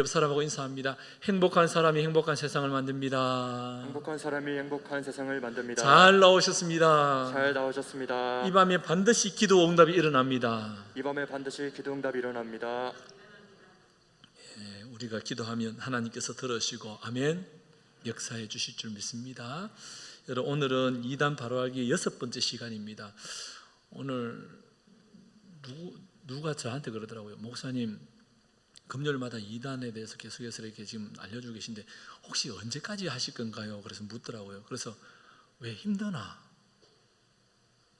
옆 사람하고 인사합니다. 행복한 사람이 행복한 세상을 만듭니다. 행복한 사람이 행복한 세상을 만듭니다. 잘 나오셨습니다. 잘 나오셨습니다. 이 밤에 반드시 기도 응답이 일어납니다. 이 밤에 반드시 기도응답이 일어납니다. 우리가 기도하면 하나님께서 들으시고 아멘 역사해 주실 줄 믿습니다. 여러분, 오늘은 이단 바로알기 6번째 시간입니다. 오늘 누가 저한테 그러더라고요. 목사님, 금요일마다 이단에 대해서 계속해서 이렇게 지금 알려주고 계신데 혹시 언제까지 하실 건가요? 그래서 묻더라고요. 그래서 왜 힘드나?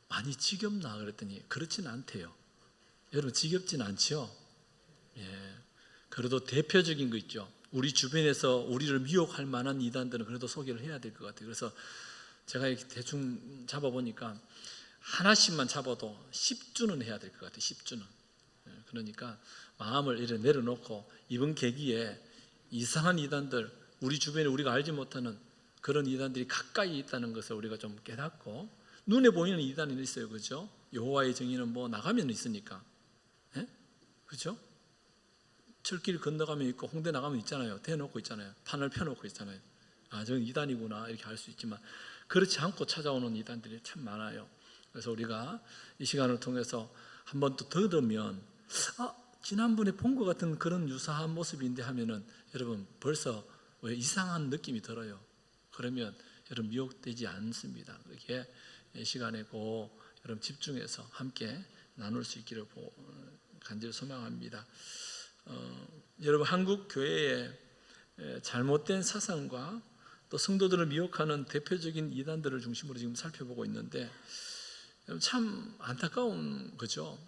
많이 지겹나? 그랬더니 그렇진 않대요. 여러분, 지겹진 않죠? 그래도 대표적인 거 있죠. 우리 주변에서 우리를 미혹할 만한 이단들은 그래도 소개를 해야 될 것 같아요. 그래서 제가 이렇게 대충 잡아보니까 하나씩만 잡아도 10주는 해야 될 것 같아요. 10주는. 그러니까 마음을 이렇게 내려놓고 이번 계기에 이상한 이단들, 우리 주변에 우리가 알지 못하는 그런 이단들이 가까이 있다는 것을 우리가 좀 깨닫고, 눈에 보이는 이단이 있어요. 그렇죠? 여호와의 정의는 뭐 나가면 있으니까. 그렇죠? 철길 건너가면 있고 홍대 나가면 있잖아요. 대놓고 있잖아요. 판을 펴놓고 있잖아요. 아, 저는 이단이구나 이렇게 할 수 있지만 그렇지 않고 찾아오는 이단들이 참 많아요. 그래서 우리가 이 시간을 통해서 한 번 또 들으면 지난번에 본 것 같은 그런 유사한 모습인데 하면은 여러분 벌써 왜 이상한 느낌이 들어요. 그러면 여러분 미혹되지 않습니다. 그렇게 시간에 여러분 집중해서 함께 나눌 수 있기를 간절히 소망합니다. 여러분, 한국 교회의 잘못된 사상과 또 성도들을 미혹하는 대표적인 이단들을 중심으로 지금 살펴보고 있는데 참 안타까운 거죠.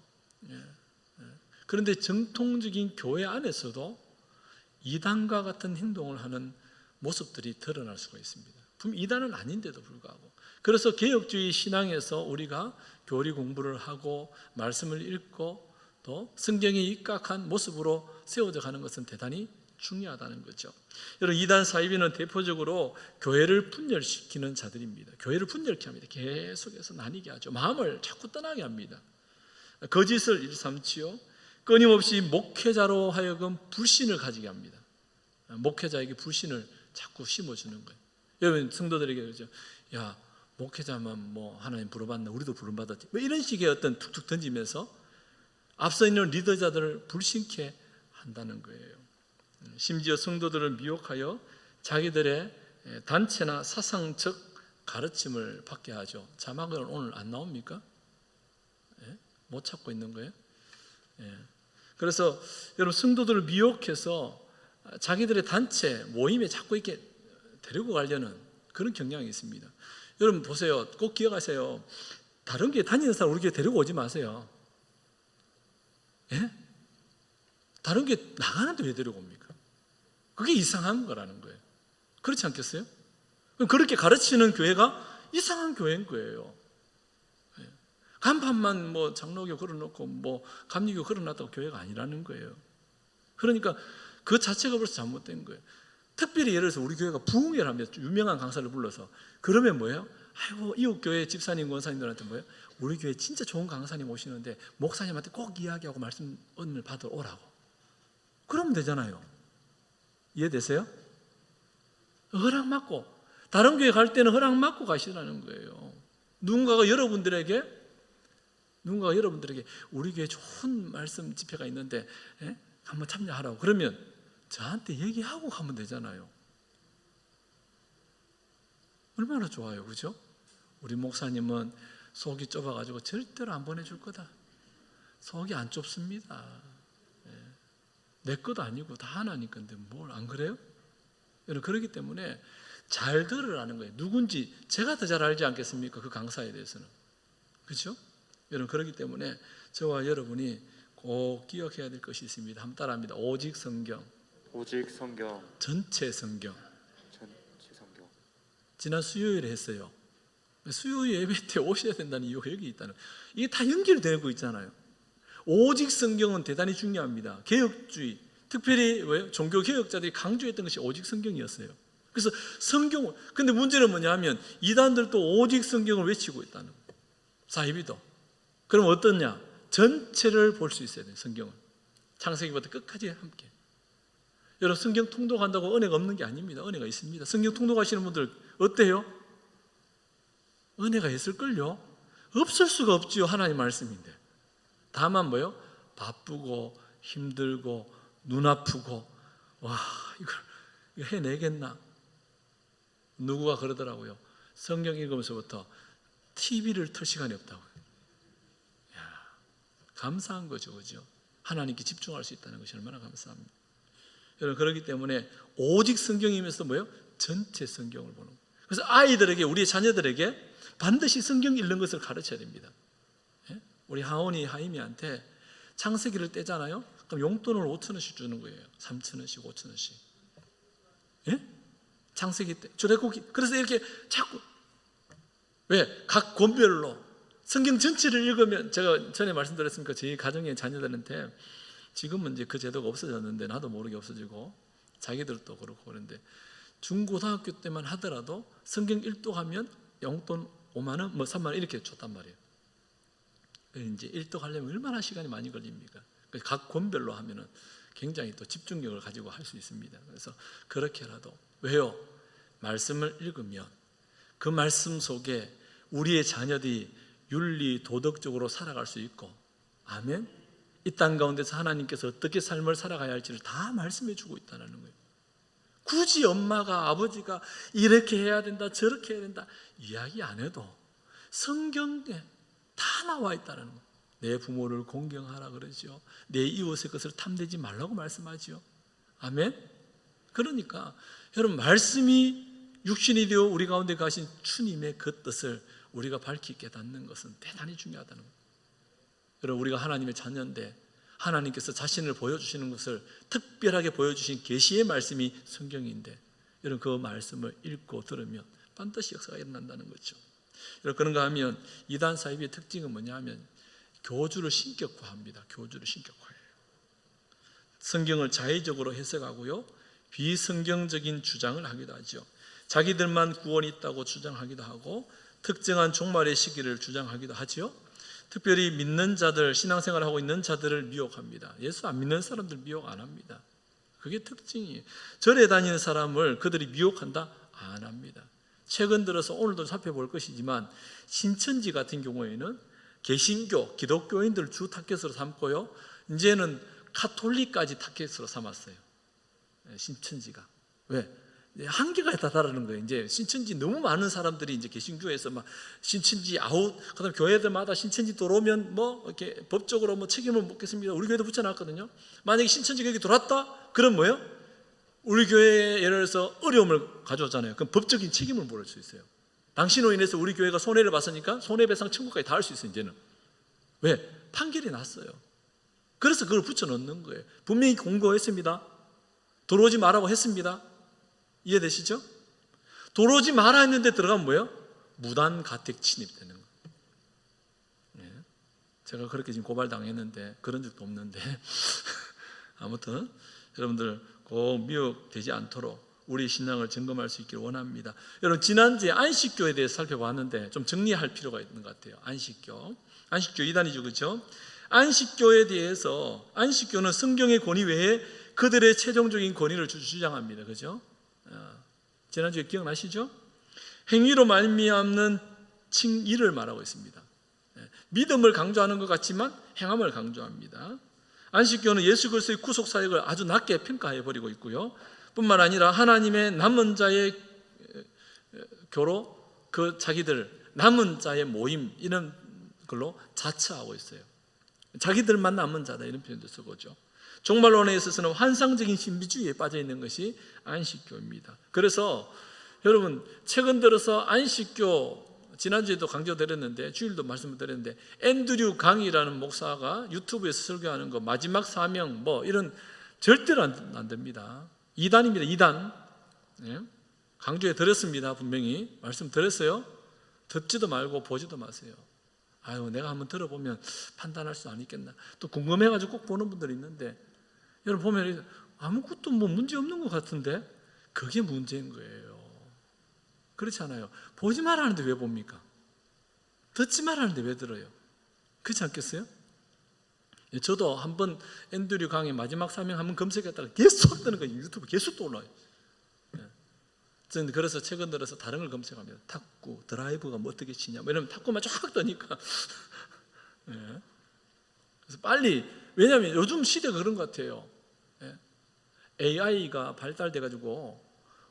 그런데 정통적인 교회 안에서도 이단과 같은 행동을 하는 모습들이 드러날 수가 있습니다. 분명 이단은 아닌데도 불구하고. 그래서 개혁주의 신앙에서 우리가 교리 공부를 하고 말씀을 읽고 또 성경에 입각한 모습으로 세워져 가는 것은 대단히 중요하다는 거죠. 여러분, 이단 사이비는 대표적으로 교회를 분열시키는 자들입니다. 교회를 분열케 합니다. 계속해서 나뉘게 하죠. 마음을 자꾸 떠나게 합니다. 거짓을 일삼지요. 끊임없이 목회자로 하여금 불신을 가지게 합니다. 목회자에게 불신을 자꾸 심어주는 거예요. 여러분, 성도들에게 그러죠. 야, 목회자만 뭐 하나님 부름받나? 우리도 부름받았지. 뭐 이런 식의 어떤 툭툭 던지면서 앞서 있는 리더자들을 불신케 한다는 거예요. 심지어 성도들을 미혹하여 자기들의 단체나 사상적 가르침을 받게 하죠. 자막은 오늘 안 나옵니까? 못 찾고 있는 거예요? 그래서 여러분, 성도들을 미혹해서 자기들의 단체, 모임에 자꾸 이렇게 데리고 가려는 그런 경향이 있습니다. 여러분 보세요. 꼭 기억하세요. 다른 교회 다니는 사람 우리 교회 데리고 오지 마세요. 다른 교회 나가는데 왜 데리고 옵니까? 그게 이상한 거라는 거예요. 그렇지 않겠어요? 그럼 그렇게 가르치는 교회가 이상한 교회인 거예요. 간판만 뭐 장로교 걸어놓고 뭐 감리교 걸어놨다고 교회가 아니라는 거예요. 그러니까 그 자체가 벌써 잘못된 거예요. 특별히 예를 들어서 우리 교회가 부흥회를 하면 유명한 강사를 불러서 그러면 뭐예요? 아이고, 이웃교회 집사님, 권사님들한테 뭐예요? 우리 교회 진짜 좋은 강사님 오시는데 목사님한테 꼭 이야기하고 말씀 은혜를 받으러 오라고. 그러면 되잖아요. 이해되세요? 허락 받고, 다른 교회 갈 때는 허락 받고 가시라는 거예요. 누군가가 여러분들에게 우리 교회 좋은 말씀 집회가 있는데 한번 참여하라고 그러면 저한테 얘기하고 가면 되잖아요. 얼마나 좋아요, 그죠? 우리 목사님은 속이 좁아가지고 절대로 안 보내줄 거다. 속이 안 좁습니다. 내 것도 아니고 다 하나님 건데 뭘 안 그래요? 여러분, 그렇기 때문에 잘 들으라는 거예요. 누군지 제가 더 잘 알지 않겠습니까? 그 강사에 대해서는. 그렇죠? 여러분, 그렇기 때문에 저와 여러분이 꼭 기억해야 될 것이 있습니다. 한번 따라합니다. 오직 성경. 오직 성경. 전체 성경. 전체 성경. 지난 수요일에 했어요. 수요 예배 때 오셔야 된다는 이유가 여기 있다는 거예요. 이게 다 연결되고 있잖아요. 오직 성경은 대단히 중요합니다. 개혁주의, 특별히 종교 개혁자들이 강조했던 것이 오직 성경이었어요. 그래서 성경을, 근데 문제는 뭐냐 하면 이단들도 오직 성경을 외치고 있다는 거예요. 사이비도. 그럼 어떠냐? 전체를 볼 수 있어야 돼요. 성경은 창세기부터 끝까지 함께. 여러분 성경 통독한다고 은혜가 없는 게 아닙니다. 은혜가 있습니다. 성경 통독하시는 분들 어때요? 은혜가 있을걸요? 없을 수가 없지요. 하나님 말씀인데. 다만 뭐요? 바쁘고 힘들고 눈 아프고 와 이거 해내겠나? 누구가 그러더라고요. 성경 읽으면서부터 TV를 틀 시간이 없다고요. 야, 감사한 거죠, 그죠? 하나님께 집중할 수 있다는 것이 얼마나 감사합니다. 여러분 그렇기 때문에 오직 성경이면서 뭐요? 전체 성경을 보는 거예요. 그래서 아이들에게 우리 자녀들에게 반드시 성경 읽는 것을 가르쳐야 됩니다. 예? 우리 하임이한테 창세기를 떼잖아요. 그럼 용돈을 5,000원씩 주는 거예요. 3,000원씩, 5,000원씩. 예? 창세기 때 출애굽기. 그래서 이렇게 자꾸 왜? 각 권별로 성경 전체를 읽으면 제가 전에 말씀드렸으니까 저희 가정의 자녀들한테 지금은 이제 그 제도가 없어졌는데 나도 모르게 없어지고 자기들도 그렇고 그런데 중고등학교 때만 하더라도 성경 1독하면 용돈 5만 원, 뭐 3만 원 이렇게 줬단 말이에요. 이제 1독 하려면 얼마나 시간이 많이 걸립니까? 각 권별로 하면은 굉장히 또 집중력을 가지고 할 수 있습니다. 그래서 그렇게라도 왜요? 말씀을 읽으면 그 말씀 속에 우리의 자녀들이 윤리 도덕적으로 살아갈 수 있고, 아멘. 이 땅 가운데서 하나님께서 어떻게 삶을 살아가야 할지를 다 말씀해 주고 있다는 거예요. 굳이 엄마가 아버지가 이렇게 해야 된다 저렇게 해야 된다 이야기 안 해도 성경에 다 나와 있다는 거예요. 내 부모를 공경하라 그러죠. 내 이웃의 것을 탐내지 말라고 말씀하죠. 아멘. 그러니까 여러분 말씀이 육신이 되어 우리 가운데 가신 주님의 그 뜻을 우리가 밝히 깨닫는 것은 대단히 중요하다는 거예요. 여러분 우리가 하나님의 자녀인데 하나님께서 자신을 보여주시는 것을 특별하게 보여주신 계시의 말씀이 성경인데 여러분 그 말씀을 읽고 들으면 반드시 역사가 일어난다는 거죠. 여러분 그런가 하면 이단 사이비의 특징은 뭐냐 하면 교주를 신격화합니다. 교주를 신격화해요. 성경을 자의적으로 해석하고요 비성경적인 주장을 하기도 하죠. 자기들만 구원이 있다고 주장하기도 하고 특정한 종말의 시기를 주장하기도 하죠. 특별히 믿는 자들, 신앙생활을 하고 있는 자들을 미혹합니다. 예수 안 믿는 사람들 미혹 안 합니다. 그게 특징이에요. 절에 다니는 사람을 그들이 미혹한다? 안 합니다. 최근 들어서 오늘도 살펴볼 것이지만 신천지 같은 경우에는 개신교, 기독교인들 주 타겟으로 삼고요 이제는 카톨릭까지 타겟으로 삼았어요. 신천지가. 왜? 한계가 다다르는 거예요. 이제 신천지 너무 많은 사람들이 이제 개신교에서 막 신천지 아웃, 그다음 교회들마다 신천지 들어오면 뭐 이렇게 법적으로 뭐 책임을 묻겠습니다. 우리 교회도 붙여놨거든요. 만약에 신천지가 여기 들어왔다, 그럼 뭐예요? 우리 교회에 예를 들어서 어려움을 가져오잖아요. 그럼 법적인 책임을 물을 수 있어요. 당신으로 인해서 우리 교회가 손해를 봤으니까 손해배상 청구까지 다 할 수 있어요. 이제는 왜? 판결이 났어요. 그래서 그걸 붙여놓는 거예요. 분명히 공고했습니다. 들어오지 말라고 했습니다. 이해되시죠? 들어오지 마라 했는데 들어가면 뭐예요? 무단 가택 침입되는 거예요. 네. 제가 그렇게 지금 고발당했는데 그런 적도 없는데 아무튼 여러분들 꼭 미혹되지 않도록 우리 신앙을 점검할 수 있기를 원합니다. 여러분 지난주에 안식교에 대해서 살펴봤는데 좀 정리할 필요가 있는 것 같아요. 안식교 2단이죠, 그렇죠? 안식교에 대해서 안식교는 성경의 권위 외에 그들의 최종적인 권위를 주장합니다. 그렇죠? 지난주에 기억나시죠? 행위로 말미암는 칭의를 말하고 있습니다. 믿음을 강조하는 것 같지만 행함을 강조합니다. 안식교는 예수 그리스도의 구속 사역을 아주 낮게 평가해버리고 있고요 뿐만 아니라 하나님의 남은 자의 교로 그 자기들 남은 자의 모임 이런 걸로 자처하고 있어요. 자기들만 남은 자다 이런 표현도 쓰고죠. 종말론에 있어서는 환상적인 신비주의에 빠져 있는 것이 안식교입니다. 그래서 여러분 최근 들어서 안식교 지난주에도 강조드렸는데 주일도 말씀드렸는데 앤드류 강이라는 목사가 유튜브에서 설교하는 거 마지막 사명 뭐 이런 절대로 안 됩니다. 2단입니다. 2단. 네. 강조해 드렸습니다. 분명히 말씀드렸어요. 듣지도 말고 보지도 마세요. 아유 내가 한번 들어보면 판단할 수 안 있겠나. 또 궁금해가지고 꼭 보는 분들이 있는데 여러분 보면 아무것도 뭐 문제 없는 것 같은데 그게 문제인 거예요. 그렇지 않아요? 보지 말라는데 왜 봅니까? 듣지 말라는데 왜 들어요? 그렇지 않겠어요? 저도 한번 앤드류 강의 마지막 사명 한번 검색했다가 계속 뜨는 거예요. 유튜브 계속 또 올라와요. 저는 그래서 최근 들어서 다른 걸 검색합니다. 탁구, 드라이브가 뭐 어떻게 치냐, 뭐 이러면 탁구만 쫙 뜨니까. 그래서 빨리, 왜냐하면 요즘 시대가 그런 것 같아요. AI가 발달돼가지고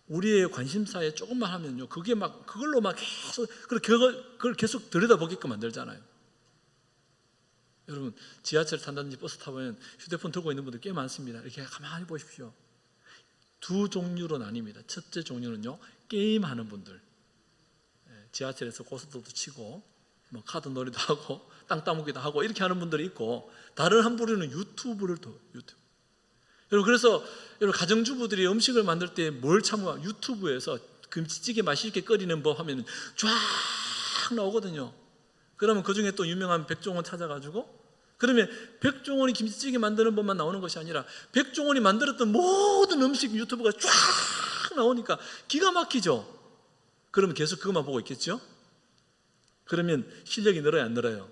우리의 관심사에 조금만 하면요, 그게 막 그걸로 막 계속 그걸 계속 들여다보게끔 만들잖아요. 여러분 지하철 탄다든지 버스 타보면 휴대폰 들고 있는 분들 꽤 많습니다. 이렇게 가만히 보십시오. 두 종류로 나뉩니다. 첫째 종류는요, 게임하는 분들, 지하철에서 고스톱도 치고 뭐 카드 놀이도 하고 땅 따먹기도 하고 이렇게 하는 분들이 있고, 다른 한 부류는 유튜브. 여러분 그래서 여러분 가정주부들이 음식을 만들 때 뭘 참고 유튜브에서 김치찌개 맛있게 끓이는 법 하면 쫙 나오거든요. 그러면 그 중에 또 유명한 백종원 찾아가지고, 그러면 백종원이 김치찌개 만드는 법만 나오는 것이 아니라 백종원이 만들었던 모든 음식 유튜브가 쫙 나오니까 기가 막히죠. 그러면 계속 그것만 보고 있겠죠? 그러면 실력이 늘어요, 안 늘어요?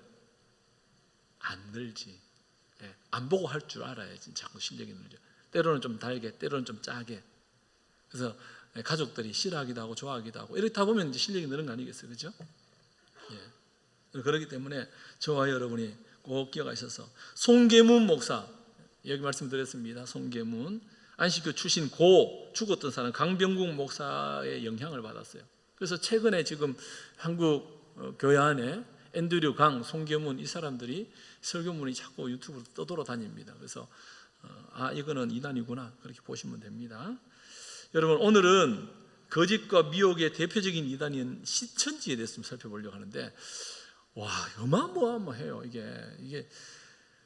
안 늘지. 안 보고 할 줄 알아야지 자꾸 실력이 늘죠. 때로는 좀 달게, 때로는 좀 짜게. 그래서 가족들이 싫어하기도 하고 좋아하기도 하고 이렇다 보면 이제 실력이 느는 거 아니겠어요, 그렇죠? 그렇기 때문에 저와 여러분이 꼭 기억하셔서, 송계문 목사, 여기 말씀드렸습니다. 송계문 안식교 출신 고 죽었던 사람 강병국 목사의 영향을 받았어요. 그래서 최근에 지금 한국 교회 안에 앤드류 강, 송계문 이 사람들이 설교문이 자꾸 유튜브로 떠돌아다닙니다. 그래서 이거는 이단이구나, 그렇게 보시면 됩니다. 여러분 오늘은 거짓과 미혹의 대표적인 이단인 신천지에 대해서 좀 살펴보려고 하는데, 와, 어마어마해요. 이게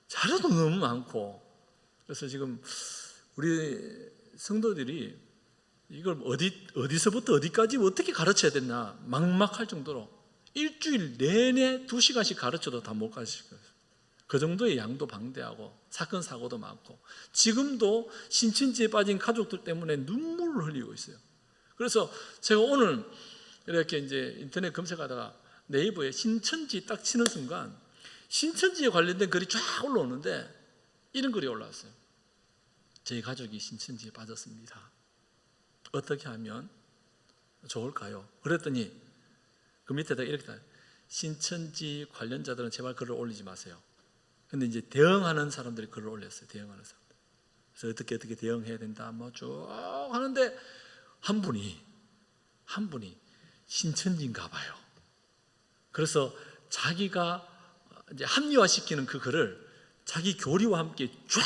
자료도 너무 많고, 그래서 지금 우리 성도들이 이걸 어디서부터 어디까지 어떻게 가르쳐야 되나 막막할 정도로 일주일 내내 2시간씩 가르쳐도 다 못 가르칠 거예요. 그 정도의 양도 방대하고 사건 사고도 많고, 지금도 신천지에 빠진 가족들 때문에 눈물을 흘리고 있어요. 그래서 제가 오늘 이렇게 이제 인터넷 검색하다가 네이버에 신천지 딱 치는 순간 신천지에 관련된 글이 쫙 올라오는데 이런 글이 올라왔어요. 저희 가족이 신천지에 빠졌습니다. 어떻게 하면 좋을까요? 그랬더니 그 밑에다 이렇게 다, 신천지 관련자들은 제발 글을 올리지 마세요. 근데 이제 대응하는 사람들이 글을 올렸어요. 대응하는 사람들. 그래서 어떻게 대응해야 된다 뭐 쭉 하는데 한 분이 신천지인가 봐요. 그래서 자기가 이제 합리화시키는 그 글을 자기 교리와 함께 쫙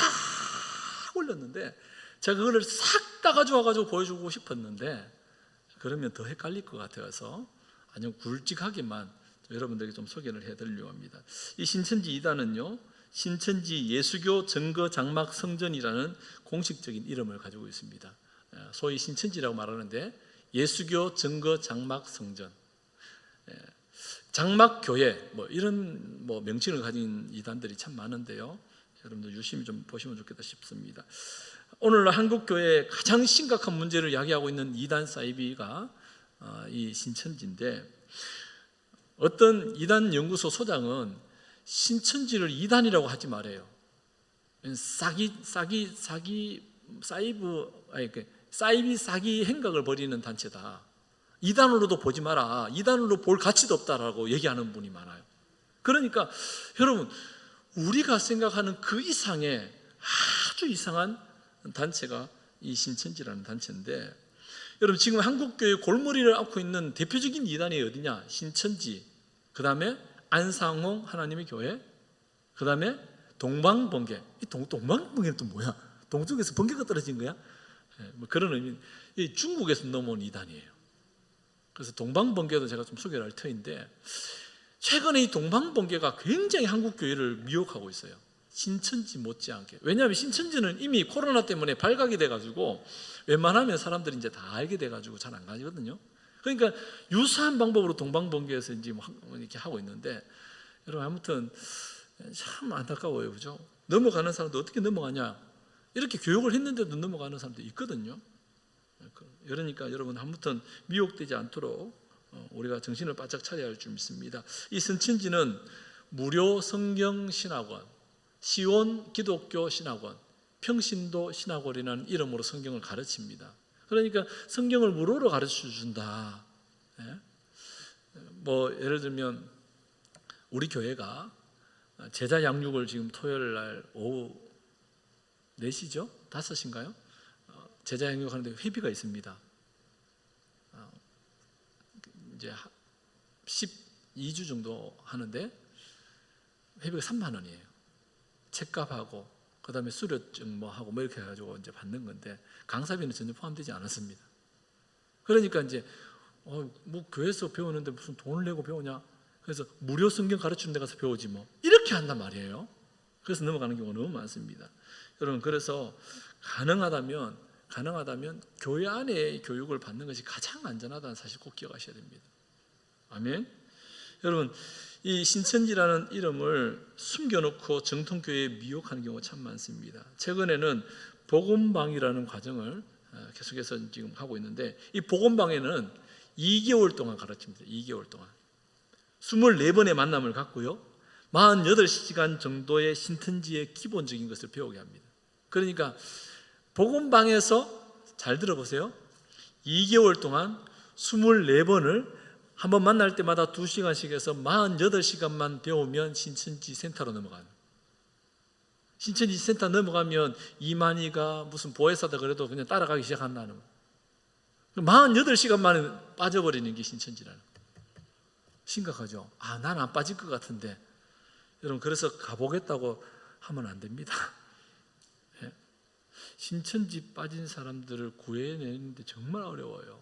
올렸는데, 제가 그거를 싹 다 가져와가지고 보여주고 싶었는데 그러면 더 헷갈릴 것 같아서 아주 굵직하게만 여러분들에게 좀 소개를 해드리려고 합니다. 이 신천지 이단은요, 신천지 예수교 증거 장막 성전이라는 공식적인 이름을 가지고 있습니다. 소위 신천지라고 말하는데 예수교 증거 장막 성전, 장막교회 뭐 이런 뭐 명칭을 가진 이단들이 참 많은데요, 여러분들 유심히 좀 보시면 좋겠다 싶습니다. 오늘날 한국교회의 가장 심각한 문제를 야기하고 있는 이단 사이비가 이 신천지인데, 어떤 이단 연구소 소장은 신천지를 이단이라고 하지 말아요. 사이비 사기 행각을 벌이는 단체다. 이단으로도 보지 마라. 이단으로 볼 가치도 없다라고 얘기하는 분이 많아요. 그러니까 여러분, 우리가 생각하는 그 이상의 아주 이상한 단체가 이 신천지라는 단체인데, 여러분 지금 한국교회 골머리를 앓고 있는 대표적인 이단이 어디냐? 신천지, 그 다음에 안상홍 하나님의 교회, 그 다음에 동방번개. 이 동방번개는 또 뭐야? 동쪽에서 번개가 떨어진 거야? 뭐 그런 의미. 이 중국에서 넘어온 이단이에요. 그래서 동방번개도 제가 좀 소개를 할 터인데, 최근에 이 동방번개가 굉장히 한국교회를 미혹하고 있어요. 신천지 못지않게. 왜냐하면 신천지는 이미 코로나 때문에 발각이 돼가지고 웬만하면 사람들이 이제 다 알게 돼가지고 잘 안 가거든요. 그러니까 유사한 방법으로 동방번개에서 이제 이렇게 하고 있는데, 여러분 아무튼 참 안타까워요, 그죠? 넘어가는 사람도 어떻게 넘어가냐? 이렇게 교육을 했는데도 넘어가는 사람도 있거든요. 그러니까 여러분 아무튼 미혹되지 않도록 우리가 정신을 바짝 차려야 할 줄 믿습니다. 이 신천지는 무료 성경 신학원, 시온 기독교 신학원, 평신도 신학원이라는 이름으로 성경을 가르칩니다. 그러니까 성경을 무료로 가르쳐 준다. 뭐 예를 들면 우리 교회가 제자 양육을 지금 토요일 날 오후 4시죠? 5시인가요? 제자 양육하는데 회비가 있습니다. 이제 12주 정도 하는데 회비가 3만 원이에요. 책값하고 그다음에 수료증 뭐 하고 뭐 이렇게 해가지고 이제 받는 건데 강사비는 전혀 포함되지 않았습니다. 그러니까 이제 뭐 교회에서 배우는데 무슨 돈을 내고 배우냐? 그래서 무료 성경 가르치는 데 가서 배우지 뭐 이렇게 한단 말이에요. 그래서 넘어가는 경우가 너무 많습니다. 여러분, 그래서 가능하다면 교회 안에 교육을 받는 것이 가장 안전하다는 사실 꼭 기억하셔야 됩니다. 아멘. 여러분, 이 신천지라는 이름을 숨겨놓고 정통교회에 미혹하는 경우가 참 많습니다. 최근에는 복음방이라는 과정을 계속해서 지금 하고 있는데, 이 복음방에는 2개월 동안 가르칩니다. 2개월 동안 24번의 만남을 갖고요, 48시간 정도의 신천지의 기본적인 것을 배우게 합니다. 그러니까 복음방에서 잘 들어보세요. 2개월 동안 24번을 한 번 만날 때마다 2시간씩 해서 48시간만 배우면 신천지 센터로 넘어가는. 신천지 센터 넘어가면 이만희가 무슨 보혜사다 그래도 그냥 따라가기 시작한다는 거예요. 48시간 만에 빠져버리는 게 신천지라는 거예요. 심각하죠. 난 안 빠질 것 같은데. 여러분, 그래서 가보겠다고 하면 안 됩니다. 신천지 빠진 사람들을 구해내는데 정말 어려워요.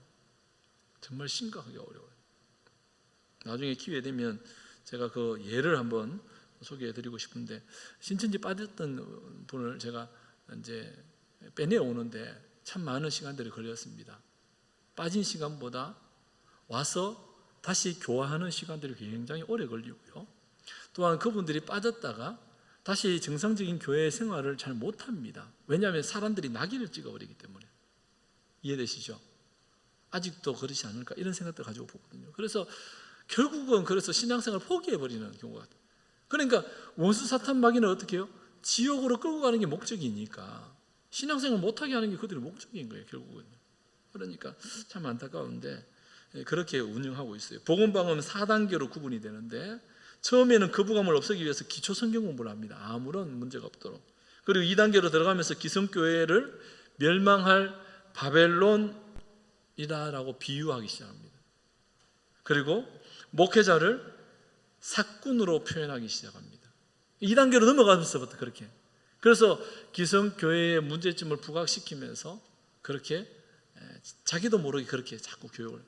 정말 심각하게 어려워요. 나중에 기회 되면 제가 그 예를 한번 소개해드리고 싶은데, 신천지 빠졌던 분을 제가 이제 빼내 오는데 참 많은 시간들이 걸렸습니다. 빠진 시간보다 와서 다시 교화하는 시간들이 굉장히 오래 걸리고요. 또한 그분들이 빠졌다가 다시 정상적인 교회 생활을 잘 못합니다. 왜냐하면 사람들이 낙인을 찍어버리기 때문에. 이해되시죠? 아직도 그렇지 않을까 이런 생각도 가지고 보거든요. 그래서 결국은 신앙생활을 포기해버리는 경우가 같아요. 그러니까 원수 사탄 마귀는 어떻게 해요? 지옥으로 끌고 가는 게 목적이니까 신앙생활 못하게 하는 게 그들의 목적인 거예요, 결국은. 그러니까 참 안타까운데 그렇게 운영하고 있어요. 복음방은 4단계로 구분이 되는데, 처음에는 거부감을 없애기 위해서 기초 성경 공부를 합니다. 아무런 문제가 없도록. 그리고 2단계로 들어가면서 기성교회를 멸망할 바벨론이다라고 비유하기 시작합니다. 그리고 목회자를 사꾼으로 표현하기 시작합니다. 2단계로 넘어가면서부터 그렇게. 그래서 기성교회의 문제점을 부각시키면서 그렇게 자기도 모르게 그렇게 자꾸 교육을.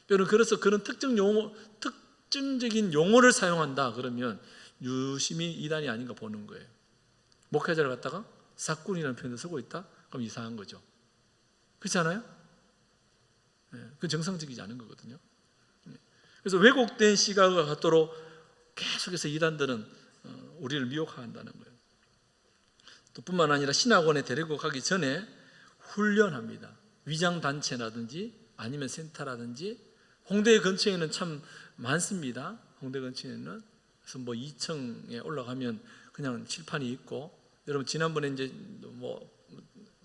여러분, 그래서 그런 특정적인 용어를 사용한다 그러면 유심히 이단이 아닌가 보는 거예요. 목회자를 갖다가 사꾼이라는 표현을 쓰고 있다? 그럼 이상한 거죠. 그렇지 않아요? 그건 정상적이지 않은 거거든요. 그래서 왜곡된 시각을 갖도록 계속해서 이단들은 우리를 미혹한다는 거예요. 또 뿐만 아니라 신학원에 데리고 가기 전에 훈련합니다. 위장단체라든지 아니면 센터라든지. 홍대 근처에는 참 많습니다. 홍대 근처에는. 그래서 뭐 2층에 올라가면 그냥 칠판이 있고, 여러분 지난번에 이제 뭐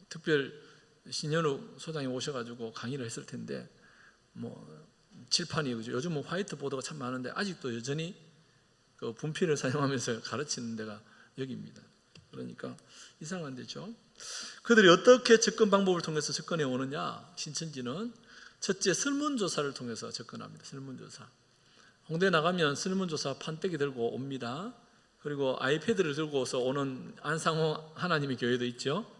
특별 신현우 소장이 오셔가지고 강의를 했을 텐데, 뭐 칠판이 요즘은 화이트보드가 참 많은데 아직도 여전히 그 분필을 사용하면서 가르치는 데가 여기입니다. 그러니까 이상한 데죠. 그들이 어떻게 접근 방법을 통해서 접근해 오느냐? 신천지는 첫째, 설문조사를 통해서 접근합니다. 설문조사. 홍대 나가면 설문조사 판때기 들고 옵니다. 그리고 아이패드를 들고서 오는 안상호 하나님의 교회도 있죠.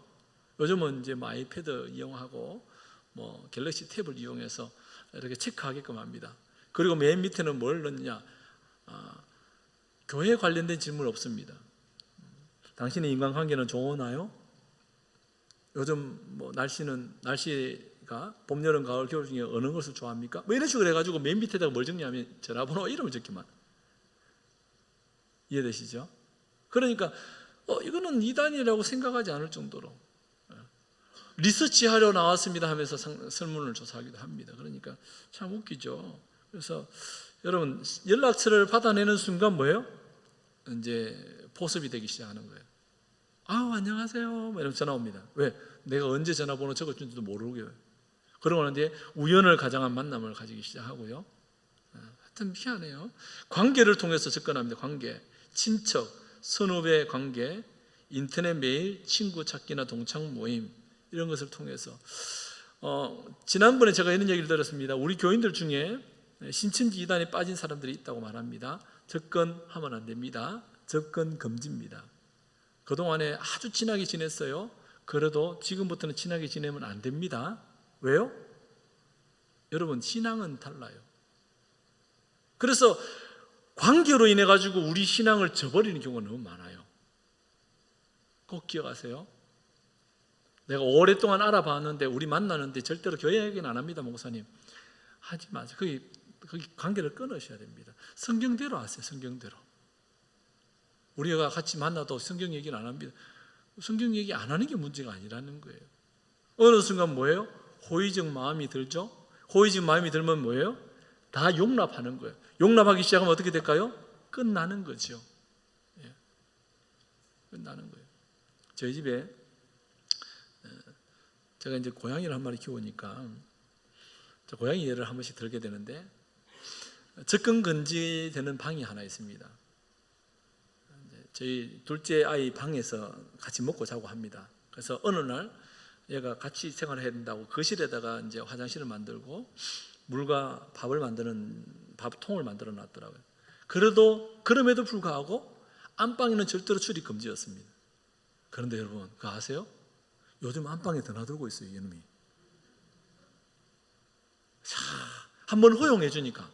요즘은 이제 뭐 아이패드 이용하고 뭐 갤럭시 탭을 이용해서 이렇게 체크하게끔 합니다. 그리고 맨 밑에는 뭘 넣느냐? 교회에 관련된 질문 없습니다. 당신의 인간관계는 좋으나요? 요즘 뭐 날씨가 봄, 여름, 가을, 겨울 중에 어느 것을 좋아합니까? 뭐 이런 식으로 해가지고 맨 밑에다가 뭘 적냐면 전화번호, 이름을 적기만. 이해되시죠? 그러니까 이거는 이단이라고 생각하지 않을 정도로 리서치하려 나왔습니다 하면서 설문을 조사하기도 합니다. 그러니까 참 웃기죠. 그래서 여러분, 연락처를 받아내는 순간 뭐예요? 이제 포섭이 되기 시작하는 거예요. 아우 안녕하세요 뭐 이러면 전화 옵니다. 왜? 내가 언제 전화번호 적었는지도 모르고요. 그러고 난 뒤에 우연을 가장한 만남을 가지기 시작하고요. 하여튼 희한해요. 관계를 통해서 접근합니다. 관계, 친척, 선후배 관계, 인터넷 메일, 친구 찾기나 동창 모임 이런 것을 통해서 지난번에 제가 이런 얘기를 들었습니다. 우리 교인들 중에 신천지 이단에 빠진 사람들이 있다고 말합니다. 접근하면 안 됩니다. 접근 금지입니다. 그동안에 아주 친하게 지냈어요. 그래도 지금부터는 친하게 지내면 안 됩니다. 왜요? 여러분 신앙은 달라요. 그래서 관계로 인해 가지고 우리 신앙을 저버리는 경우가 너무 많아요. 꼭 기억하세요. 내가 오랫동안 알아봤는데 우리 만나는데 절대로 교회 얘기는 안 합니다. 목사님 하지 마세요. 거기 관계를 끊으셔야 됩니다. 성경대로 하세요. 성경대로. 우리가 같이 만나도 성경 얘기는 안 합니다. 성경 얘기 안 하는 게 문제가 아니라는 거예요. 어느 순간 뭐예요? 호의적 마음이 들죠. 호의적 마음이 들면 뭐예요? 다 용납하는 거예요. 용납하기 시작하면 어떻게 될까요? 끝나는 거죠. 예. 끝나는 거예요. 저희 집에 제가 이제 고양이를 한 마리 키우니까 고양이 예를 한 번씩 들게 되는데 접근 금지되는 방이 하나 있습니다. 저희 둘째 아이 방에서 같이 먹고 자고 합니다. 그래서 어느 날 얘가 같이 생활을 해야 된다고 거실에다가 이제 화장실을 만들고 물과 밥을 만드는 밥통을 만들어 놨더라고요. 그럼에도 불구하고 안방에는 절대로 출입 금지였습니다. 그런데 여러분 그거 아세요? 요즘 안방에 드나들고 있어요. 이놈이. 한번 허용해 주니까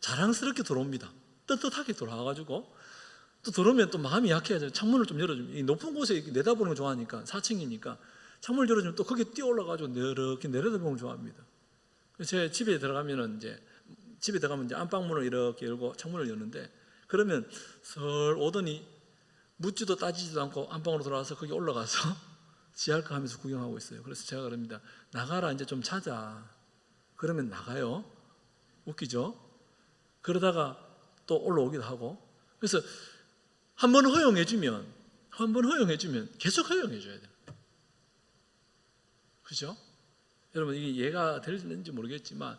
자랑스럽게 들어옵니다. 떳떳하게 들어와가지고 또 들어오면 또 마음이 약해져. 창문을 좀 열어주면, 이 높은 곳에 내다보는 걸 좋아하니까 4층이니까 창문을 열어주면 또 거기에 뛰어 올라가지고 이렇게 내려다보는 걸 좋아합니다. 제 집에 들어가면 이제 안방문을 이렇게 열고 창문을 여는데 그러면 설 오더니 묻지도 따지지도 않고 안방으로 들어와서 거기 올라가서 지할까 하면서 구경하고 있어요. 그래서 제가 그럽니다. 나가라 이제 좀 찾아. 그러면 나가요. 웃기죠? 그러다가 또 올라오기도 하고. 그래서 한 번 허용해주면 계속 허용해줘야 돼요. 그죠? 여러분 이게 이해가 되는지 모르겠지만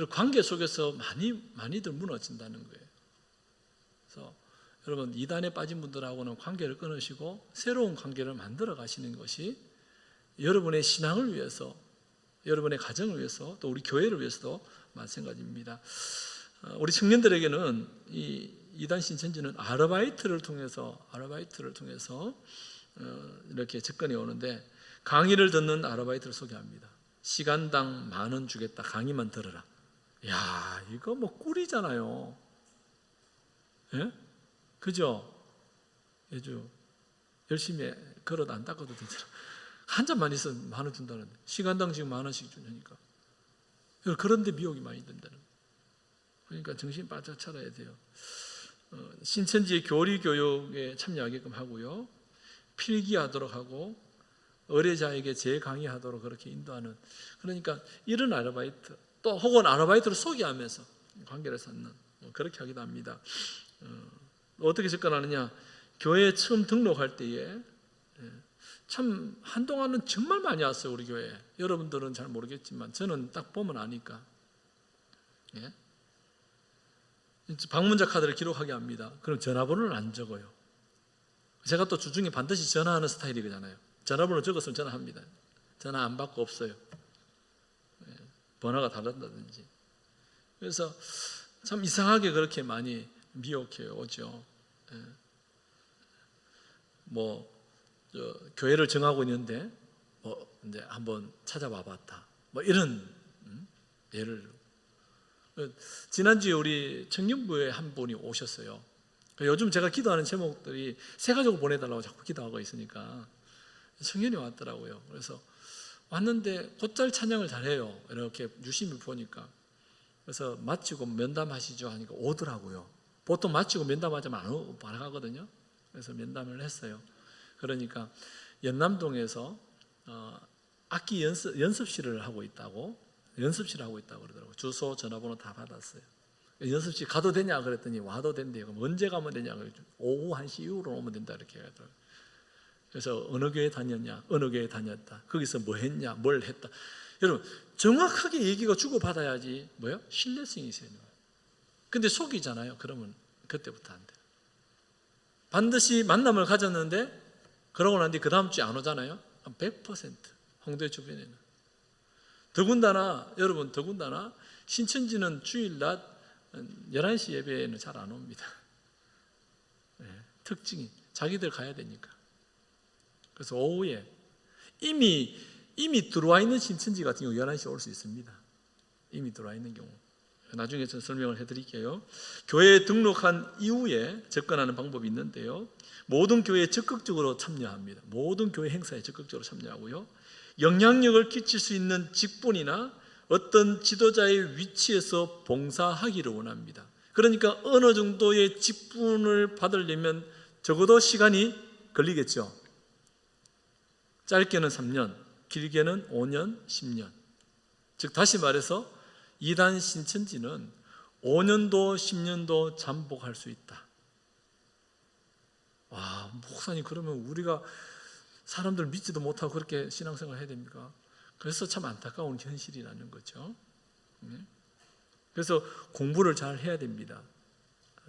관계 속에서 많이들 무너진다는 거예요. 그래서 여러분 이단에 빠진 분들하고는 관계를 끊으시고 새로운 관계를 만들어 가시는 것이 여러분의 신앙을 위해서, 여러분의 가정을 위해서, 또 우리 교회를 위해서도 마찬가지입니다. 우리 청년들에게는 이 이단 신천지는 아르바이트를 통해서 이렇게 접근해 오는데 강의를 듣는 아르바이트를 소개합니다. 시간당 10,000원 주겠다. 강의만 들어라. 야, 이거 뭐 꿀이잖아요. 예? 그죠? 예주 열심히 걸어도 안 닦아도 되잖아. 한 잔만 있으면 10,000원 준다는데 시간당 지금 10,000원씩 주니까. 그런데 미혹이 많이 된다는 거예요. 그러니까 정신 바짝 차려야 돼요. 신천지의 교리 교육에 참여하게끔 하고요. 필기하도록 하고 의뢰자에게 재강의하도록 그렇게 인도하는, 그러니까 이런 아르바이트, 또 혹은 아르바이트를 소개하면서 관계를 쌓는, 그렇게 하기도 합니다. 어떻게 접근하느냐? 교회에 처음 등록할 때에 참 한동안은 정말 많이 왔어요. 우리 교회에. 여러분들은 잘 모르겠지만 저는 딱 보면 아니까. 예? 방문자 카드를 기록하게 합니다. 그럼 전화번호를 안 적어요. 제가 또 주중에 반드시 전화하는 스타일이잖아요. 전화번호 적었으면 전화합니다. 전화 안 받고 없어요. 번호가 다른다든지. 그래서 참 이상하게 그렇게 많이 미혹해 오죠. 교회를 정하고 있는데 이제 한번 찾아와 봤다. 이런 예를. 지난주에 우리 청년부에 한 분이 오셨어요. 요즘 제가 기도하는 제목들이 새 가족을 보내달라고 자꾸 기도하고 있으니까 청년이 왔더라고요. 그래서 왔는데 곧잘 찬양을 잘해요. 이렇게 유심히 보니까. 그래서 마치고 면담하시죠 하니까 오더라고요. 보통 마치고 면담하자면 안 가거든요. 그래서 면담을 했어요. 그러니까 연남동에서 악기 연습실을 하고 있다고 그러더라고요. 주소, 전화번호 다 받았어요. 연습실 가도 되냐 그랬더니 와도 된대요. 그럼 언제 가면 되냐 그랬더니 오후 1시 이후로 오면 된다 이렇게 하더라고요. 그래서 어느 교회 다녔냐, 어느 교회 다녔다, 거기서 뭐 했냐, 뭘 했다. 여러분 정확하게 얘기가 주고받아야지 뭐요? 신뢰성이 있어야 돼요. 근데 속이잖아요. 그러면 그때부터 안 돼요. 반드시 만남을 가졌는데 그러고 난 뒤 그 다음 주에 안 오잖아요. 100% 홍대 주변에는. 더군다나 여러분 더군다나 신천지는 주일 낮 11시 예배에는 잘 안 옵니다. 네, 특징이 자기들 가야 되니까. 그래서 오후에 이미 들어와 있는 신천지 같은 경우 11시에 올 수 있습니다. 이미 들어와 있는 경우. 나중에 저 설명을 해드릴게요. 교회에 등록한 이후에 접근하는 방법이 있는데요. 모든 교회에 적극적으로 참여합니다. 모든 교회 행사에 적극적으로 참여하고요. 영향력을 끼칠 수 있는 직분이나 어떤 지도자의 위치에서 봉사하기를 원합니다. 그러니까 어느 정도의 직분을 받으려면 적어도 시간이 걸리겠죠. 짧게는 3년, 길게는 5년, 10년. 즉 다시 말해서 이단 신천지는 5년도 10년도 잠복할 수 있다. 와, 목사님 그러면 우리가 사람들 믿지도 못하고 그렇게 신앙생활 해야 됩니까? 그래서 참 안타까운 현실이라는 거죠. 그래서 공부를 잘 해야 됩니다.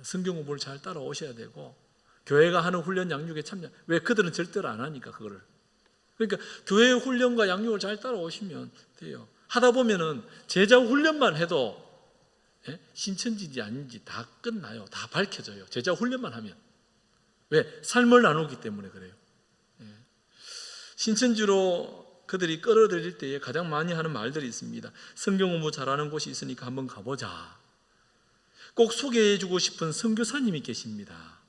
성경 공부를 잘 따라오셔야 되고 교회가 하는 훈련 양육에 참여. 왜? 그들은 절대로 안 하니까 그거를. 그러니까 교회 훈련과 양육을 잘 따라오시면 돼요. 하다 보면은 제자 훈련만 해도 신천지인지 아닌지 다 끝나요. 다 밝혀져요. 제자 훈련만 하면. 왜? 삶을 나누기 때문에 그래요. 신천지로 그들이 끌어들일 때에 가장 많이 하는 말들이 있습니다. 성경 공부 잘하는 곳이 있으니까 한번 가보자. 꼭 소개해주고 싶은 선교사님이 계십니다.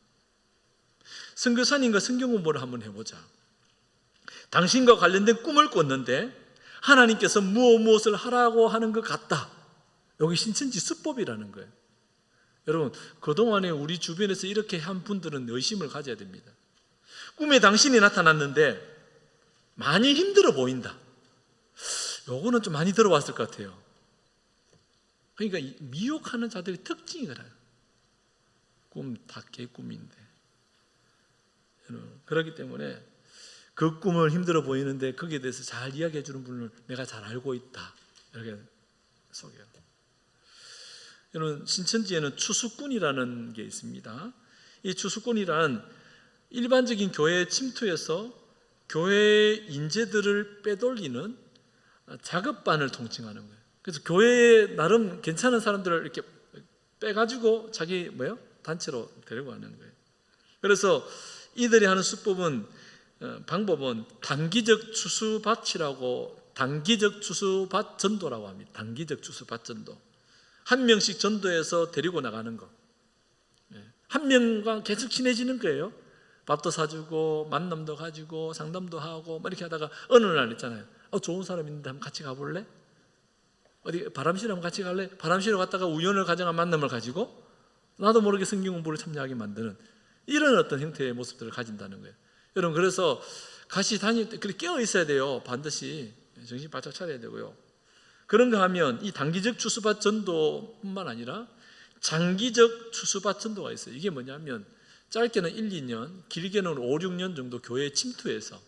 선교사님과 성경 공부를 한번 해보자. 당신과 관련된 꿈을 꿨는데 하나님께서 무엇을 하라고 하는 것 같다. 여기 신천지 수법이라는 거예요. 여러분 그동안에 우리 주변에서 이렇게 한 분들은 의심을 가져야 됩니다. 꿈에 당신이 나타났는데 많이 힘들어 보인다. 요거는 좀 많이 들어왔을 것 같아요. 그러니까 미혹하는 자들의 특징이 그래요. 꿈 다 개꿈인데. 그렇기 때문에 그 꿈을 힘들어 보이는데 거기에 대해서 잘 이야기해 주는 분을 내가 잘 알고 있다. 이렇게 소개해요. 여러분 신천지에는 추수꾼이라는 게 있습니다. 이 추수꾼이란 일반적인 교회의 침투에서 교회의 인재들을 빼돌리는 작업반을 통칭하는 거예요. 그래서 교회에 나름 괜찮은 사람들을 이렇게 빼가지고 자기 단체로 데려가는 거예요. 그래서 이들이 하는 수법은 방법은 단기적 추수밭이라고 단기적 추수밭 전도라고 합니다. 단기적 추수밭 전도. 한 명씩 전도해서 데리고 나가는 거. 한 명과 계속 친해지는 거예요. 밥도 사주고 만남도 가지고 상담도 하고 이렇게 하다가 어느 날 있잖아요. 좋은 사람 있는데 한번 같이 가볼래? 어디 바람 쐬러 한번 같이 갈래? 바람 쐬러 갔다가 우연을 가정한 만남을 가지고 나도 모르게 성경 공부를 참여하게 만드는 이런 어떤 형태의 모습들을 가진다는 거예요. 여러분 그래서 같이 다닐 때 그렇게 깨어 있어야 돼요. 반드시 정신 바짝 차려야 되고요. 그런가 하면 이 단기적 추수밭 전도뿐만 아니라 장기적 추수밭 전도가 있어요. 이게 뭐냐면 짧게는 1, 2년, 길게는 5, 6년 정도 교회에 침투해서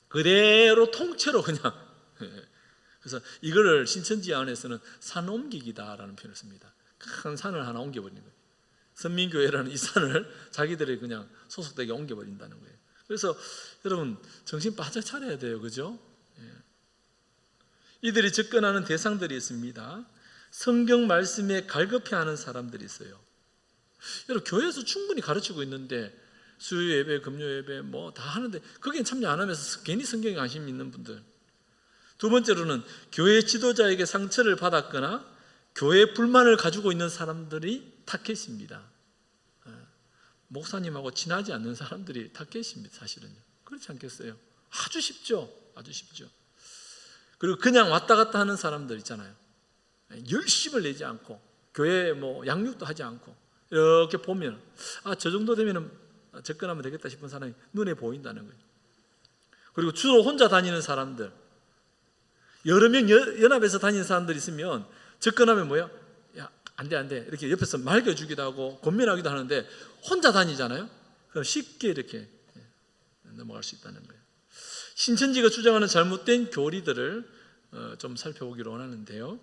그대로 통째로 그냥 그래서 이거를 신천지 안에서는 산 옮기기다라는 표현을 씁니다. 큰 산을 하나 옮겨버리는 거예요. 선민교회라는 이 산을 자기들이 그냥 소속되게 옮겨버린다는 거예요. 그래서 여러분 정신 바짝 차려야 돼요. 그죠? 이들이 접근하는 대상들이 있습니다. 성경 말씀에 갈급해하는 사람들이 있어요. 여러분 교회에서 충분히 가르치고 있는데 수요 예배, 금요 예배 다 하는데 거기에 참여 안 하면서 괜히 성경에 관심 있는 분들. 두 번째로는 교회 지도자에게 상처를 받았거나 교회 불만을 가지고 있는 사람들이 타겟입니다. 목사님하고 친하지 않는 사람들이 타겟입니다. 사실은요. 그렇지 않겠어요? 아주 쉽죠. 아주 쉽죠. 그리고 그냥 왔다 갔다 하는 사람들 있잖아요. 열심을 내지 않고 교회 양육도 하지 않고 이렇게 보면 저 정도 되면 접근하면 되겠다 싶은 사람이 눈에 보인다는 거예요. 그리고 주로 혼자 다니는 사람들, 여러 명 연합해서 다니는 사람들이 있으면 접근하면 안 돼 이렇게 옆에서 말겨주기도 하고 권면하기도 하는데 혼자 다니잖아요. 그럼 쉽게 이렇게 넘어갈 수 있다는 거예요. 신천지가 주장하는 잘못된 교리들을 좀 살펴보기로 원하는데요.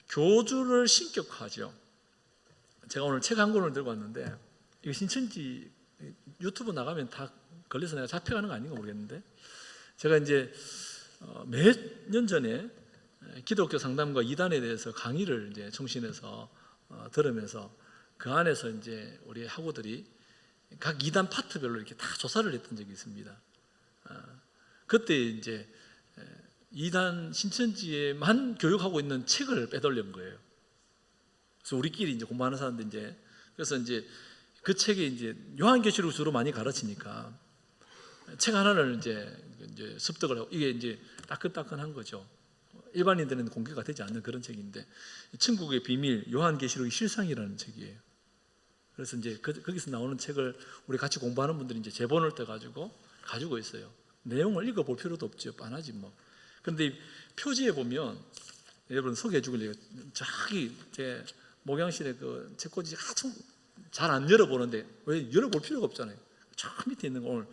교주를 신격화하죠. 제가 오늘 책 한 권을 들고 왔는데 이거 신천지 유튜브 나가면 다 걸려서 내가 잡혀가는 거 아닌가 모르겠는데, 제가 이제 몇 년 전에 기독교 상담과 이단에 대해서 강의를 이제 청신에서 들으면서 그 안에서 이제 우리 학우들이 각 이단 파트별로 이렇게 다 조사를 했던 적이 있습니다. 그때 이제 이단 신천지에만 교육하고 있는 책을 빼돌린 거예요. 그래서 우리끼리 이제 공부하는 사람들 이제, 그래서 이제 그 책에 이제 요한계시록 주로 많이 가르치니까 책 하나를 이제 습득을 하고, 이게 이제 따끈따끈한 거죠. 일반인들은 공개가 되지 않는 그런 책인데, 천국의 비밀 요한계시록의 실상이라는 책이에요. 그래서 이제 거기서 나오는 책을 우리 같이 공부하는 분들이 이제 제본을 떠가지고 가지고 있어요. 내용을 읽어볼 필요도 없죠. 뻔하지 뭐. 그런데 표지에 보면, 여러분 소개해 주길래요. 저기 제 목양실에 그 책꽂이 아주 잘 안 열어보는데, 왜 열어볼 필요가 없잖아요. 저 밑에 있는 거 오늘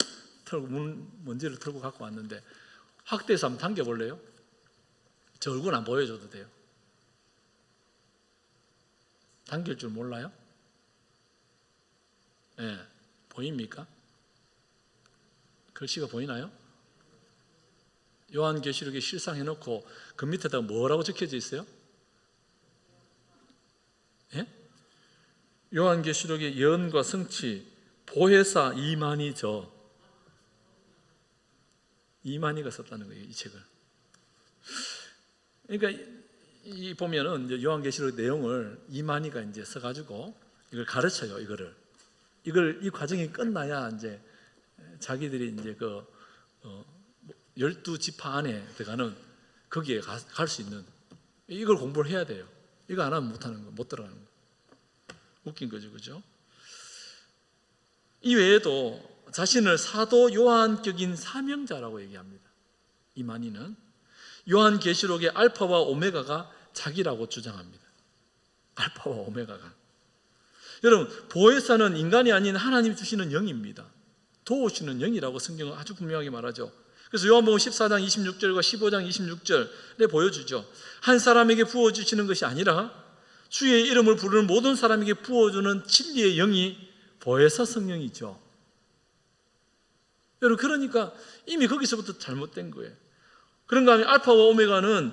털고 먼지를 털고 갖고 왔는데, 확대해서 한번 당겨볼래요? 저 얼굴 안 보여줘도 돼요. 당길 줄 몰라요? 네, 보입니까? 글씨가 보이나요? 요한계시록에 실상해놓고 그 밑에다가 뭐라고 적혀져 있어요? 예? 요한계시록의 예언과 성취, 보혜사 이만희저, 이만희가 썼다는 거예요, 이 책을. 그러니까 이 보면은 이제 요한계시록 내용을 이만희가 이제 써가지고 이걸 가르쳐요. 이 과정이 끝나야 이제 자기들이 이제 그 12지파 안에 들어가는, 거기에 갈 수 있는, 이걸 공부를 해야 돼요. 이거 안 하면 못하는 거, 못 들어가는 거. 웃긴 거죠, 그죠? 이 외에도 자신을 사도 요한격인 사명자라고 얘기합니다. 이만희는 요한계시록의 알파와 오메가가 자기라고 주장합니다. 알파와 오메가가. 여러분, 보혜사는 인간이 아닌 하나님이 주시는 영입니다. 도우시는 영이라고 성경은 아주 분명하게 말하죠. 그래서 요한복음 14장 26절과 15장 26절에 보여주죠. 한 사람에게 부어주시는 것이 아니라 주의 이름을 부르는 모든 사람에게 부어주는 진리의 영이 보혜사 성령이죠. 여러분, 그러니까 이미 거기서부터 잘못된 거예요. 그런가 하면 알파와 오메가는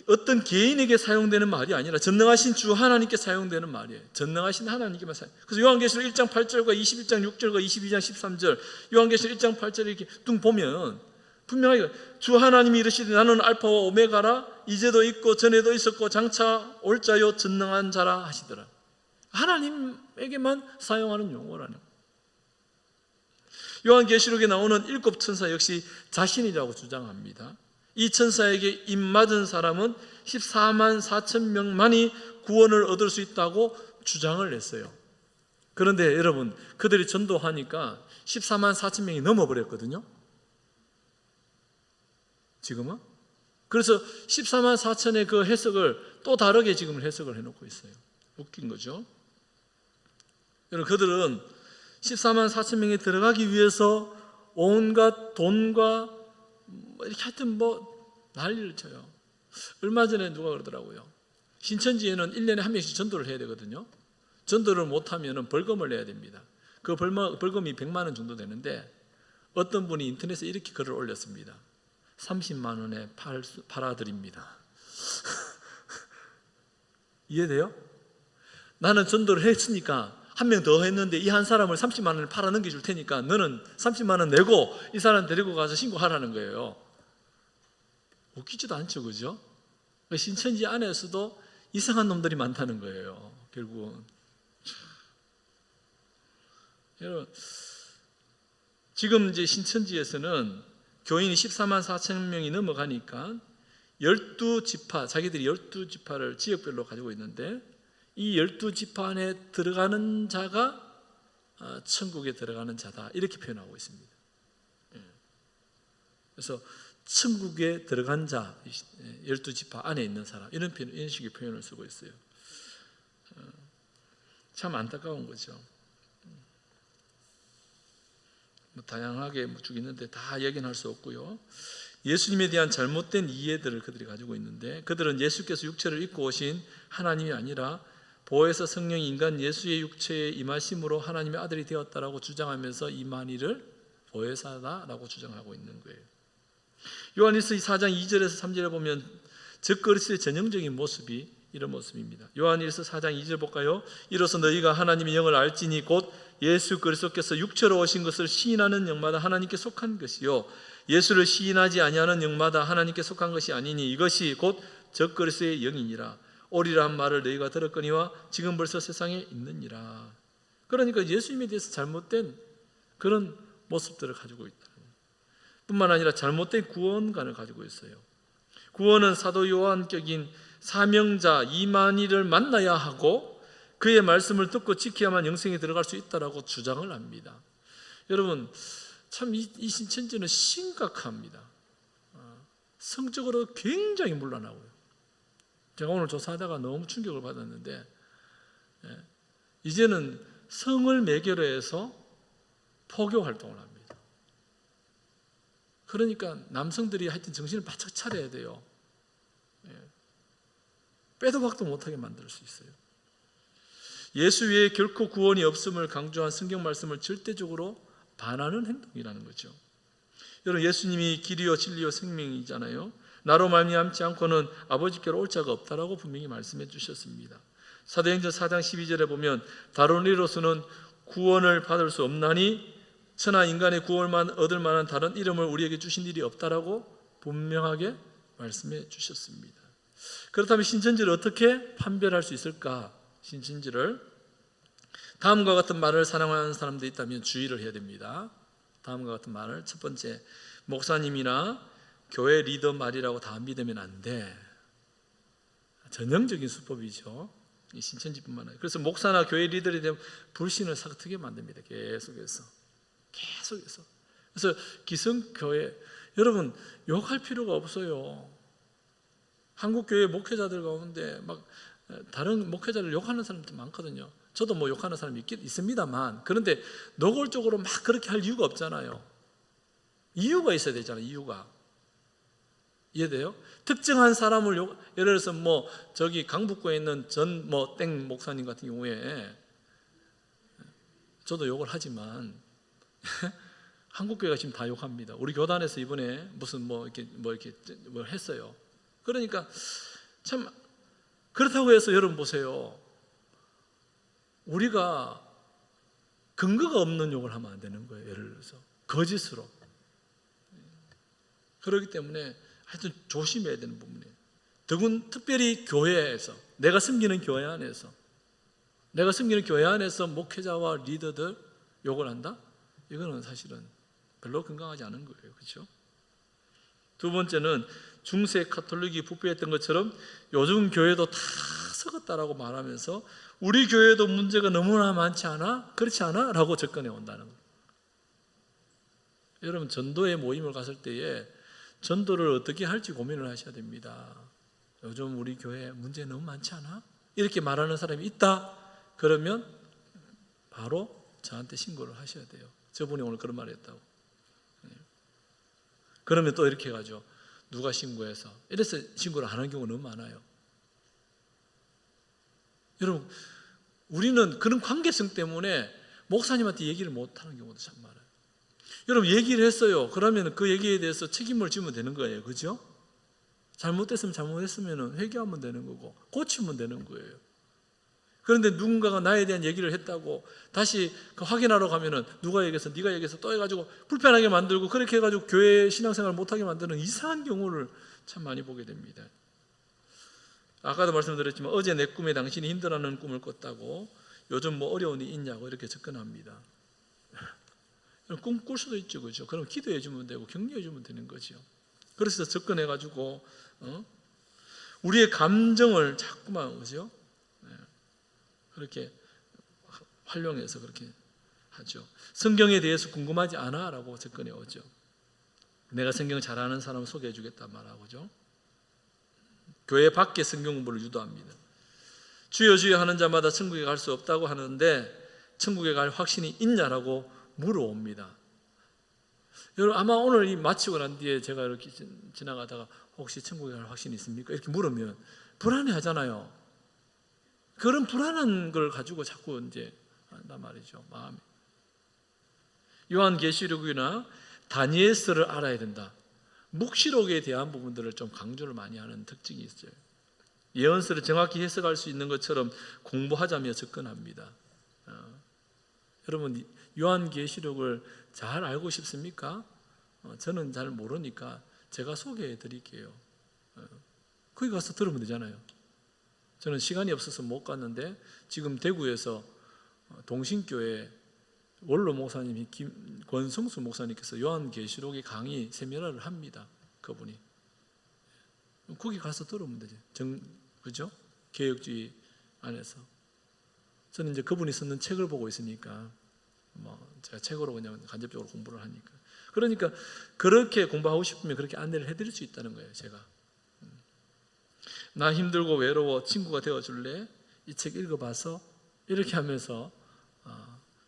어떤 개인에게 사용되는 말이 아니라 전능하신 주 하나님께 사용되는 말이에요. 전능하신 하나님께만 사용. 그래서 요한계시록 1장 8절과 21장 6절과 22장 13절, 요한계시록 1장 8절에 이렇게 뚱 보면 분명하게 주 하나님이 이르시되 나는 알파와 오메가라, 이제도 있고 전에도 있었고 장차 올 자요 전능한 자라 하시더라. 하나님에게만 사용하는 용어라는. 요한계시록에 나오는 7 천사 역시 자신이라고 주장합니다. 이 천사에게 입맞은 사람은 14만 4천 명만이 구원을 얻을 수 있다고 주장을 했어요. 그런데 여러분, 그들이 전도하니까 14만 4천 명이 넘어버렸거든요, 지금은. 그래서 14만 4천의 그 해석을 또 다르게 지금 해석을 해놓고 있어요. 웃긴 거죠. 여러분, 그들은 14만 4천 명이 들어가기 위해서 온갖 돈과 이렇게 하여튼 난리를 쳐요. 얼마 전에 누가 그러더라고요. 신천지에는 1년에 한 명씩 전도를 해야 되거든요. 전도를 못하면 벌금을 내야 됩니다. 그 벌금이 100만 원 정도 되는데, 어떤 분이 인터넷에 이렇게 글을 올렸습니다. 30만 원에 팔아드립니다. 이해돼요? 나는 전도를 했으니까 한 명 더 했는데 이 한 사람을 30만 원을 팔아 넘겨줄 테니까 너는 30만 원 내고 이 사람 데리고 가서 신고하라는 거예요. 웃기지도 않죠, 그죠? 신천지 안에서도 이상한 놈들이 많다는 거예요, 결국은. 여러분, 지금 이제 신천지에서는 교인이 14만 4천 명이 넘어가니까 12지파, 자기들이 12지파를 지역별로 가지고 있는데, 이 12지파 안에 들어가는 자가 천국에 들어가는 자다, 이렇게 표현하고 있습니다. 그래서 천국에 들어간 자, 12지파 안에 있는 사람, 이런 식의 표현을 쓰고 있어요. 참 안타까운 거죠. 다양하게 쭉 있는데 다 얘기는 할 수 없고요. 예수님에 대한 잘못된 이해들을 그들이 가지고 있는데, 그들은 예수께서 육체를 입고 오신 하나님이 아니라 보혜사 성령이 인간 예수의 육체에 임하심으로 하나님의 아들이 되었다라고 주장하면서 이만희를 보혜사다라고 주장하고 있는 거예요. 요한일서 4장 2절에서 3절에 보면 적그리스도의 전형적인 모습이 이런 모습입니다. 요한일서 4장 2절 볼까요? 이로써 너희가 하나님의 영을 알지니 곧 예수 그리스도께서 육체로 오신 것을 시인하는 영마다 하나님께 속한 것이요 예수를 시인하지 아니하는 영마다 하나님께 속한 것이 아니니 이것이 곧 적그리스도의 영이니라. 오리라 한 말을 너희가 들었거니와 지금 벌써 세상에 있느니라. 그러니까 예수님에 대해서 잘못된 그런 모습들을 가지고 있다. 뿐만 아니라 잘못된 구원관을 가지고 있어요. 구원은 사도 요한격인 사명자 이만희를 만나야 하고 그의 말씀을 듣고 지켜야만 영생에 들어갈 수 있다라고 주장을 합니다. 여러분, 참 이 신천지는 심각합니다. 성적으로 굉장히 문란하고요. 제가 오늘 조사하다가 너무 충격을 받았는데, 이제는 성을 매개로 해서 포교 활동을 합니다. 그러니까 남성들이 하여튼 정신을 바짝 차려야 돼요. 빼도 박도 못하게 만들 수 있어요. 예수 외에 결코 구원이 없음을 강조한 성경 말씀을 절대적으로 반하는 행동이라는 거죠. 여러분, 예수님이 길이요 진리요 생명이잖아요. 나로 말미암지 않고는 아버지께로 올 자가 없다라고 분명히 말씀해 주셨습니다. 사도행전 4장 12절에 보면 다른 이로서는 구원을 받을 수 없나니 천하 인간의 구원만 얻을 만한 다른 이름을 우리에게 주신 일이 없다라고 분명하게 말씀해 주셨습니다. 그렇다면 신천지를 어떻게 판별할 수 있을까? 신천지를 다음과 같은 말을 사랑하는 사람들이 있다면 주의를 해야 됩니다. 다음과 같은 말을, 첫 번째, 목사님이나 교회 리더 말이라고 다 믿으면 안 돼. 전형적인 수법이죠. 이 신천지뿐만 아니라. 그래서 목사나 교회 리더에 대한 불신을 삭트게 만듭니다. 계속해서. 그래서 기성교회, 여러분 욕할 필요가 없어요. 한국교회 목회자들 가운데 막 다른 목회자를 욕하는 사람도 많거든요. 저도 뭐 욕하는 사람이 있습니다만, 그런데 노골적으로 막 그렇게 할 이유가 없잖아요. 이유가 있어야 되잖아요. 이유가. 이해돼요? 특정한 사람을 예를 들어서 뭐 저기 강북구에 있는 전 뭐 땡 목사님 같은 경우에 저도 욕을 하지만 한국교회가 지금 다 욕합니다. 우리 교단에서 이번에 무슨 뭐 이렇게 했어요. 그러니까 참 그렇다고 해서 여러분 보세요. 우리가 근거가 없는 욕을 하면 안 되는 거예요. 예를 들어서 거짓으로. 그렇기 때문에 하여튼 조심해야 되는 부분이에요. 더군 특별히 교회에서, 내가 섬기는 교회 안에서 목회자와 리더들 욕을 한다? 이거는 사실은 별로 건강하지 않은 거예요. 그렇죠? 두 번째는 중세 카톨릭이 부패했던 것처럼 요즘 교회도 다 썩었다라고 말하면서 우리 교회도 문제가 너무나 많지 않아? 그렇지 않아? 라고 접근해 온다는 거예요. 여러분, 전도의 모임을 갔을 때에 전도를 어떻게 할지 고민을 하셔야 됩니다. 요즘 우리 교회 문제 너무 많지 않아? 이렇게 말하는 사람이 있다? 그러면 바로 저한테 신고를 하셔야 돼요. 저분이 오늘 그런 말을 했다고. 그러면 또 이렇게 가죠. 누가 신고해서. 이래서 신고를 안 하는 경우가 너무 많아요. 여러분, 우리는 그런 관계성 때문에 목사님한테 얘기를 못 하는 경우도 참 많아요. 여러분, 얘기를 했어요. 그러면 그 얘기에 대해서 책임을 지면 되는 거예요. 그죠? 잘못했으면 회개하면 되는 거고 고치면 되는 거예요. 그런데 누군가가 나에 대한 얘기를 했다고 다시 확인하러 가면은 누가 얘기해서 네가 얘기해서 또 해가지고 불편하게 만들고 그렇게 해가지고 교회 신앙생활을 못하게 만드는 이상한 경우를 참 많이 보게 됩니다. 아까도 말씀드렸지만 어제 내 꿈에 당신이 힘들어하는 꿈을 꿨다고 요즘 뭐 어려운 일이 있냐고 이렇게 접근합니다. 꿈 꿀 수도 있죠. 그죠? 그럼 기도해 주면 되고 격려해 주면 되는 거죠. 그래서 접근해 가지고 우리의 감정을 자꾸만, 그죠? 그렇게 활용해서 그렇게 하죠. 성경에 대해서 궁금하지 않아? 라고 접근해 오죠. 내가 성경 잘 아는 사람을 소개해 주겠다 말하고죠. 교회 밖에 성경 공부를 유도합니다. 주여 주여 하는 자마다 천국에 갈 수 없다고 하는데 천국에 갈 확신이 있냐라고 물어옵니다. 여러분 아마 오늘 이 마치고 난 뒤에 제가 이렇게 지나가다가 혹시 천국에 갈 확신이 있습니까? 이렇게 물으면 불안해하잖아요. 그런 불안한 걸 가지고 자꾸 이제 한단 말이죠. 마음이. 요한계시록이나 다니엘서를 알아야 된다. 묵시록에 대한 부분들을 좀 강조를 많이 하는 특징이 있어요. 예언서를 정확히 해석할 수 있는 것처럼 공부하자며 접근합니다. 여러분 요한계시록을 잘 알고 싶습니까? 저는 잘 모르니까 제가 소개해 드릴게요. 거기 가서 들으면 되잖아요. 저는 시간이 없어서 못 갔는데 지금 대구에서 동신교회 원로 목사님이 권성수 목사님께서 요한계시록의 강의 세미나를 합니다. 그분이. 거기 가서 들으면 되죠. 그죠? 개혁주의 안에서. 저는 이제 그분이 쓰는 책을 보고 있으니까 제가 책으로 그냥 간접적으로 공부를 하니까. 그러니까 그렇게 공부하고 싶으면 그렇게 안내를 해드릴 수 있다는 거예요. 제가. 나 힘들고 외로워 친구가 되어줄래? 이 책 읽어봐서 이렇게 하면서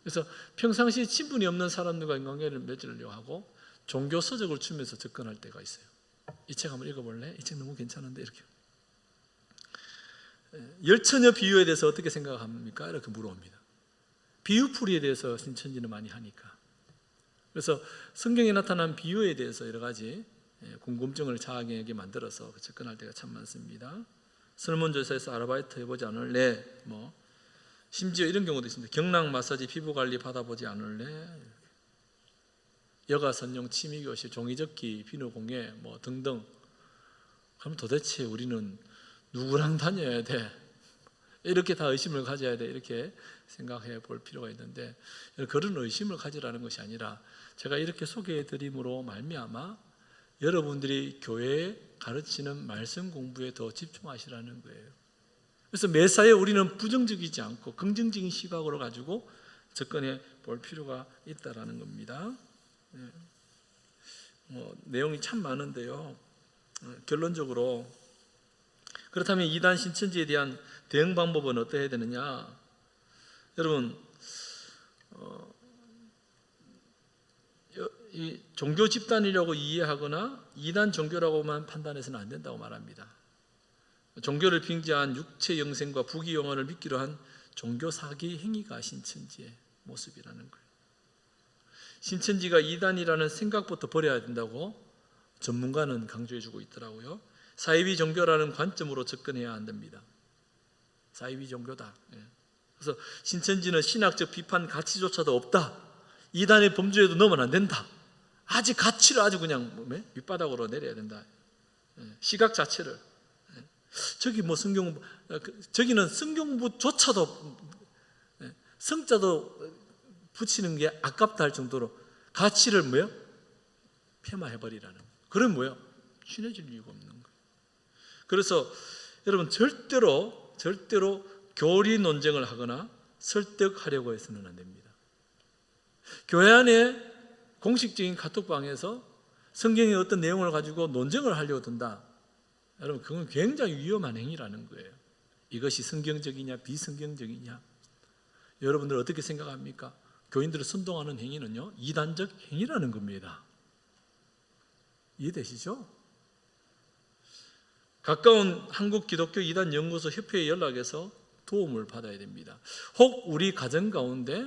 그래서 평상시 친분이 없는 사람들과 인간관계를 맺으려고 하고 종교 서적을 주면서 접근할 때가 있어요. 이 책 한번 읽어볼래? 이 책 너무 괜찮은데 이렇게. 열처녀 비유에 대해서 어떻게 생각합니까? 이렇게 물어봅니다. 비유풀이에 대해서 신천지는 많이 하니까. 그래서 성경에 나타난 비유에 대해서 여러 가지 궁금증을 자아에게 만들어서 접근할 때가 참 많습니다. 설문조사에서 아르바이트 해보지 않을래? 심지어 이런 경우도 있습니다. 경락 마사지 피부 관리 받아보지 않을래? 여가 선용 취미교실 종이접기 비누공예 등등. 그럼 도대체 우리는 누구랑 다녀야 돼? 이렇게 다 의심을 가져야 돼. 이렇게 생각해 볼 필요가 있는데 그런 의심을 가지라는 것이 아니라 제가 이렇게 소개해 드림으로 말미암아 여러분들이 교회에 가르치는 말씀 공부에 더 집중하시라는 거예요. 그래서 매사에 우리는 부정적이지 않고 긍정적인 시각으로 가지고 접근해 볼 필요가 있다라는 겁니다. 내용이 참 많은데요. 결론적으로 그렇다면 이단 신천지에 대한 대응 방법은 어떠해야 되느냐? 여러분 이 종교 집단이라고 이해하거나 이단 종교라고만 판단해서는 안 된다고 말합니다. 종교를 빙자한 육체 영생과 부귀 영화를 믿기로 한 종교 사기 행위가 신천지의 모습이라는 거예요. 신천지가 이단이라는 생각부터 버려야 된다고 전문가는 강조해주고 있더라고요. 사이비 종교라는 관점으로 접근해야 한답니다. 사이비 종교다. 그래서 신천지는 신학적 비판 가치조차도 없다. 이단의 범주에도 넣으면 안 된다. 아직 가치를 아주 그냥 밑바닥으로 내려야 된다. 시각 자체를. 저기 저기는 성경부조차도 성자도 붙이는 게 아깝다 할 정도로 가치를 폐마해버리라는. 그럼 친해질 이유가 없는 거예요. 그래서 여러분 절대로 교리 논쟁을 하거나 설득하려고 해서는 안 됩니다. 교회 안에 공식적인 카톡방에서 성경의 어떤 내용을 가지고 논쟁을 하려고 든다. 여러분 그건 굉장히 위험한 행위라는 거예요. 이것이 성경적이냐 비성경적이냐. 여러분들 어떻게 생각합니까? 교인들을 선동하는 행위는요 이단적 행위라는 겁니다. 이해되시죠? 가까운 한국 기독교 이단 연구소 협회에 연락해서 도움을 받아야 됩니다. 혹 우리 가정 가운데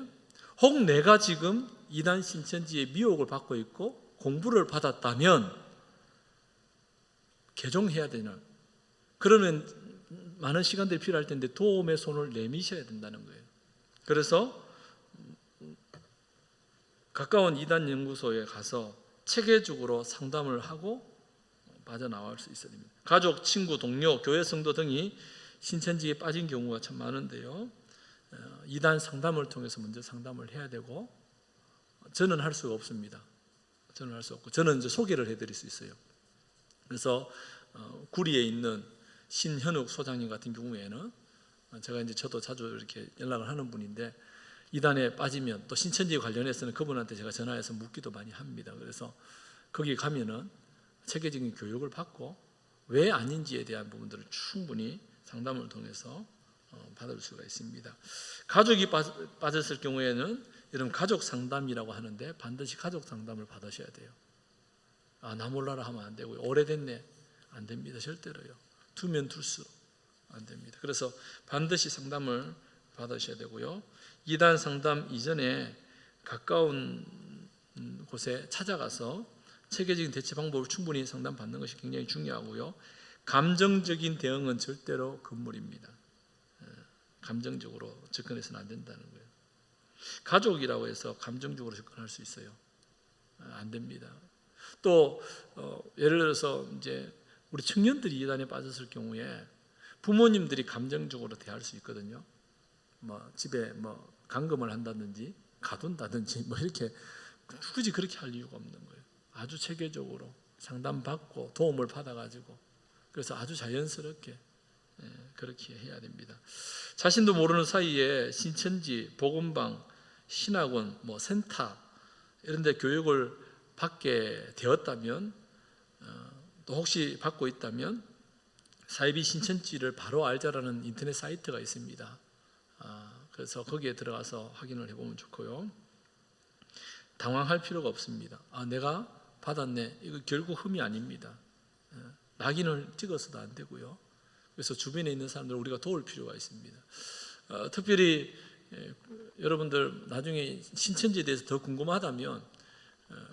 혹 내가 지금 이단 신천지의 미혹을 받고 있고 공부를 받았다면 개종해야 되나? 그러면 많은 시간들이 필요할 텐데 도움의 손을 내미셔야 된다는 거예요. 그래서 가까운 이단 연구소에 가서 체계적으로 상담을 하고 빠져나올 수 있어야 됩니다. 가족, 친구, 동료, 교회 성도 등이 신천지에 빠진 경우가 참 많은데요. 이단 상담을 통해서 먼저 상담을 해야 되고 저는 할 수가 없습니다. 저는 할 수 없고 저는 이제 소개를 해드릴 수 있어요. 그래서 구리에 있는 신현욱 소장님 같은 경우에는 제가 이제 저도 자주 이렇게 연락을 하는 분인데 이단에 빠지면 또 신천지에 관련해서는 그분한테 제가 전화해서 묻기도 많이 합니다. 그래서 거기 가면은 체계적인 교육을 받고 왜 아닌지에 대한 부분들을 충분히 상담을 통해서 받을 수가 있습니다. 가족이 빠졌을 경우에는 이런 가족 상담이라고 하는데 반드시 가족 상담을 받으셔야 돼요. 나 몰라라 하면 안 되고요. 오래됐네, 안 됩니다. 절대로요. 두면 둘수록 안 됩니다. 그래서 반드시 상담을 받으셔야 되고요. 이단 상담 이전에 가까운 곳에 찾아가서 체계적인 대체 방법을 충분히 상담받는 것이 굉장히 중요하고요. 감정적인 대응은 절대로 금물입니다. 감정적으로 접근해서는 안 된다는 거예요. 가족이라고 해서 감정적으로 접근할 수 있어요? 안 됩니다. 또 예를 들어서 이제 우리 청년들이 이단에 빠졌을 경우에 부모님들이 감정적으로 대할 수 있거든요. 집에 감금을 한다든지 가둔다든지 이렇게 굳이 그렇게 할 이유가 없는 거예요. 아주 체계적으로 상담받고 도움을 받아가지고 그래서 아주 자연스럽게 그렇게 해야 됩니다. 자신도 모르는 사이에 신천지, 복음방, 신학원, 센터 이런 데 교육을 받게 되었다면 또 혹시 받고 있다면 사이비 신천지를 바로 알자라는 인터넷 사이트가 있습니다. 그래서 거기에 들어가서 확인을 해보면 좋고요. 당황할 필요가 없습니다. 내가 받았네. 이거 결국 흠이 아닙니다. 낙인을 찍어서도 안 되고요. 그래서 주변에 있는 사람들을 우리가 도울 필요가 있습니다. 특별히 여러분들 나중에 신천지에 대해서 더 궁금하다면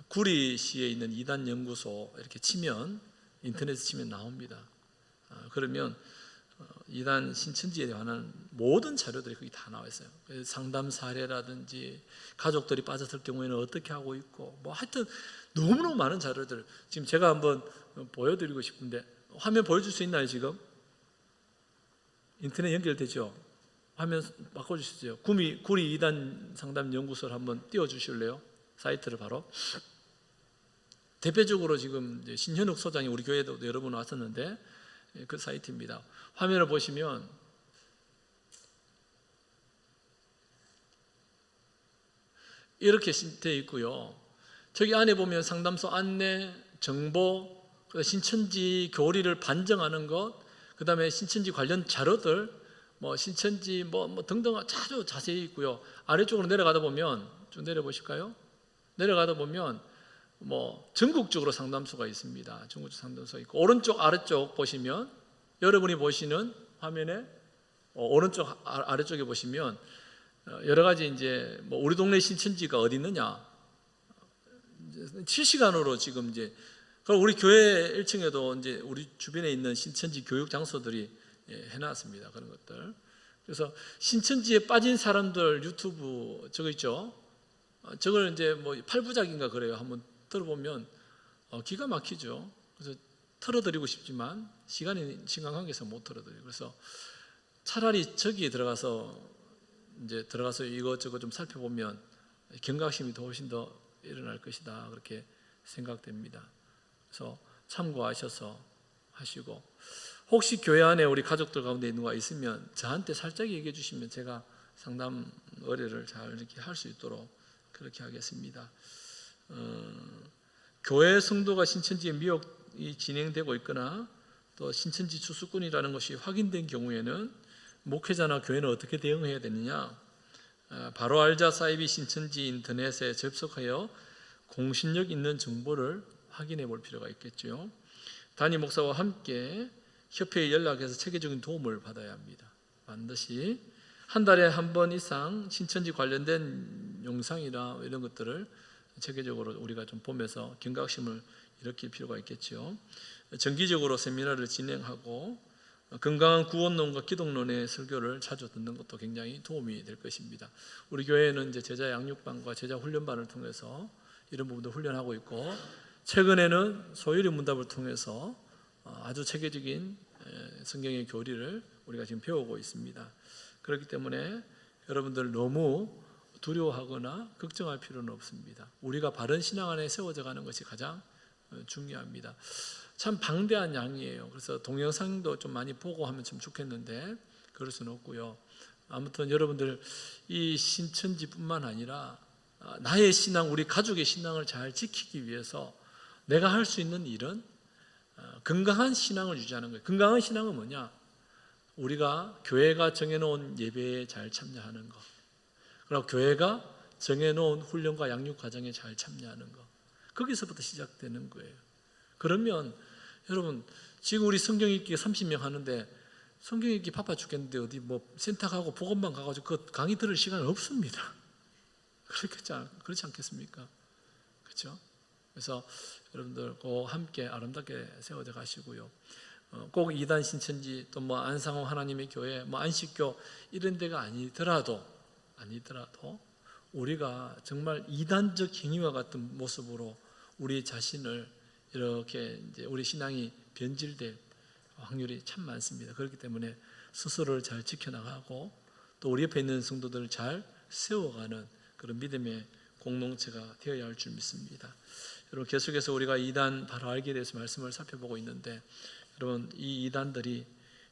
구리시에 있는 이단 연구소 이렇게 치면 인터넷에 치면 나옵니다. 그러면 이단 신천지에 관한 모든 자료들이 거기 다 나와 있어요. 상담 사례라든지 가족들이 빠졌을 경우에는 어떻게 하고 있고 하여튼 너무너무 많은 자료들 지금 제가 한번 보여드리고 싶은데 화면 보여줄 수 있나요 지금? 인터넷 연결되죠? 화면 바꿔주시죠. 구리 이단 상담 연구소를 한번 띄워주실래요? 사이트를 바로 대표적으로 지금 이제 신현욱 소장이 우리 교회에도 여러 번 왔었는데 그 사이트입니다. 화면을 보시면 이렇게 되어 있고요. 저기 안에 보면 상담소 안내, 정보, 신천지 교리를 반정하는 것, 그 다음에 신천지 관련 자료들, 신천지 등등 아주 자세히 있고요. 아래쪽으로 내려가다 보면 좀 내려보실까요? 내려가다 보면 전국적으로 상담소가 있습니다. 전국적 상담소 있고 오른쪽 아래쪽 보시면 여러분이 보시는 화면에 오른쪽 아래쪽에 보시면 여러 가지 이제 우리 동네 신천지가 어디 있느냐 실시간으로 지금 이제 우리 교회 1층에도 이제 우리 주변에 있는 신천지 교육 장소들이 해놨습니다. 그런 것들. 그래서 신천지에 빠진 사람들 유튜브 저거 있죠. 저걸 이제 8부작인가 그래요. 한번 들어보면 기가 막히죠. 그래서 틀어드리고 싶지만 시간이 심각한 관계에서 못 틀어드려요. 그래서 차라리 저기에 들어가서 이것저것 좀 살펴보면 경각심이 더 훨씬 더 일어날 것이다 그렇게 생각됩니다. 그래서 참고하셔서 하시고 혹시 교회 안에 우리 가족들 가운데 있는 거 있으면 저한테 살짝 얘기해 주시면 제가 상담 의뢰를 잘 이렇게 할 수 있도록 그렇게 하겠습니다. 교회 성도가 신천지에 미혹이 진행되고 있거나 또 신천지 추수꾼이라는 것이 확인된 경우에는 목회자나 교회는 어떻게 대응해야 되느냐? 바로 알자 사이비 신천지 인터넷에 접속하여 공신력 있는 정보를 확인해 볼 필요가 있겠죠. 담임 목사와 함께 협회에 연락해서 체계적인 도움을 받아야 합니다. 반드시 한 달에 한 번 이상 신천지 관련된 영상이나 이런 것들을 체계적으로 우리가 좀 보면서 경각심을 일으킬 필요가 있겠죠. 정기적으로 세미나를 진행하고 건강한 구원론과 기독론의 설교를 자주 듣는 것도 굉장히 도움이 될 것입니다. 우리 교회는 이제 제자 양육반과 제자 훈련반을 통해서 이런 부분도 훈련하고 있고 최근에는 소유리 문답을 통해서 아주 체계적인 성경의 교리를 우리가 지금 배우고 있습니다. 그렇기 때문에 여러분들 너무 두려워하거나 걱정할 필요는 없습니다. 우리가 바른 신앙 안에 세워져 가는 것이 가장 중요합니다. 참 방대한 양이에요. 그래서 동영상도 좀 많이 보고 하면 참 좋겠는데 그럴 수는 없고요. 아무튼 여러분들 이 신천지뿐만 아니라 나의 신앙, 우리 가족의 신앙을 잘 지키기 위해서 내가 할 수 있는 일은 건강한 신앙을 유지하는 거예요. 건강한 신앙은 뭐냐? 우리가 교회가 정해놓은 예배에 잘 참여하는 것, 그리고 교회가 정해놓은 훈련과 양육 과정에 잘 참여하는 것, 거기서부터 시작되는 거예요. 그러면 여러분, 지금 우리 성경 읽기 30명 하는데 성경 읽기 바빠 죽겠는데 어디 뭐 센터 가고 복음반 가가지고 그 강의 들을 시간은 없습니다. 그렇지 않겠습니까? 그렇죠? 그래서 여러분들 꼭 함께 아름답게 세워져 가시고요. 꼭 이단 신천지 또 뭐 안상호 하나님의 교회, 뭐 안식교 이런 데가 아니더라도 우리가 정말 이단적 행위와 같은 모습으로 우리 자신을 이렇게 이제 우리 신앙이 변질될 확률이 참 많습니다. 그렇기 때문에 스스로를 잘 지켜나가고 또 우리 옆에 있는 성도들을 잘 세워가는 그런 믿음의 공동체가 되어야 할 줄 믿습니다. 여러분, 계속해서 우리가 이단 바로 알기에 대해서 말씀을 살펴보고 있는데, 여러분, 이 이단들이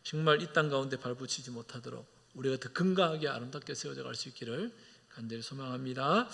정말 이 땅 가운데 발붙이지 못하도록 우리가 더 건강하게 아름답게 세워져 갈 수 있기를 간절히 소망합니다.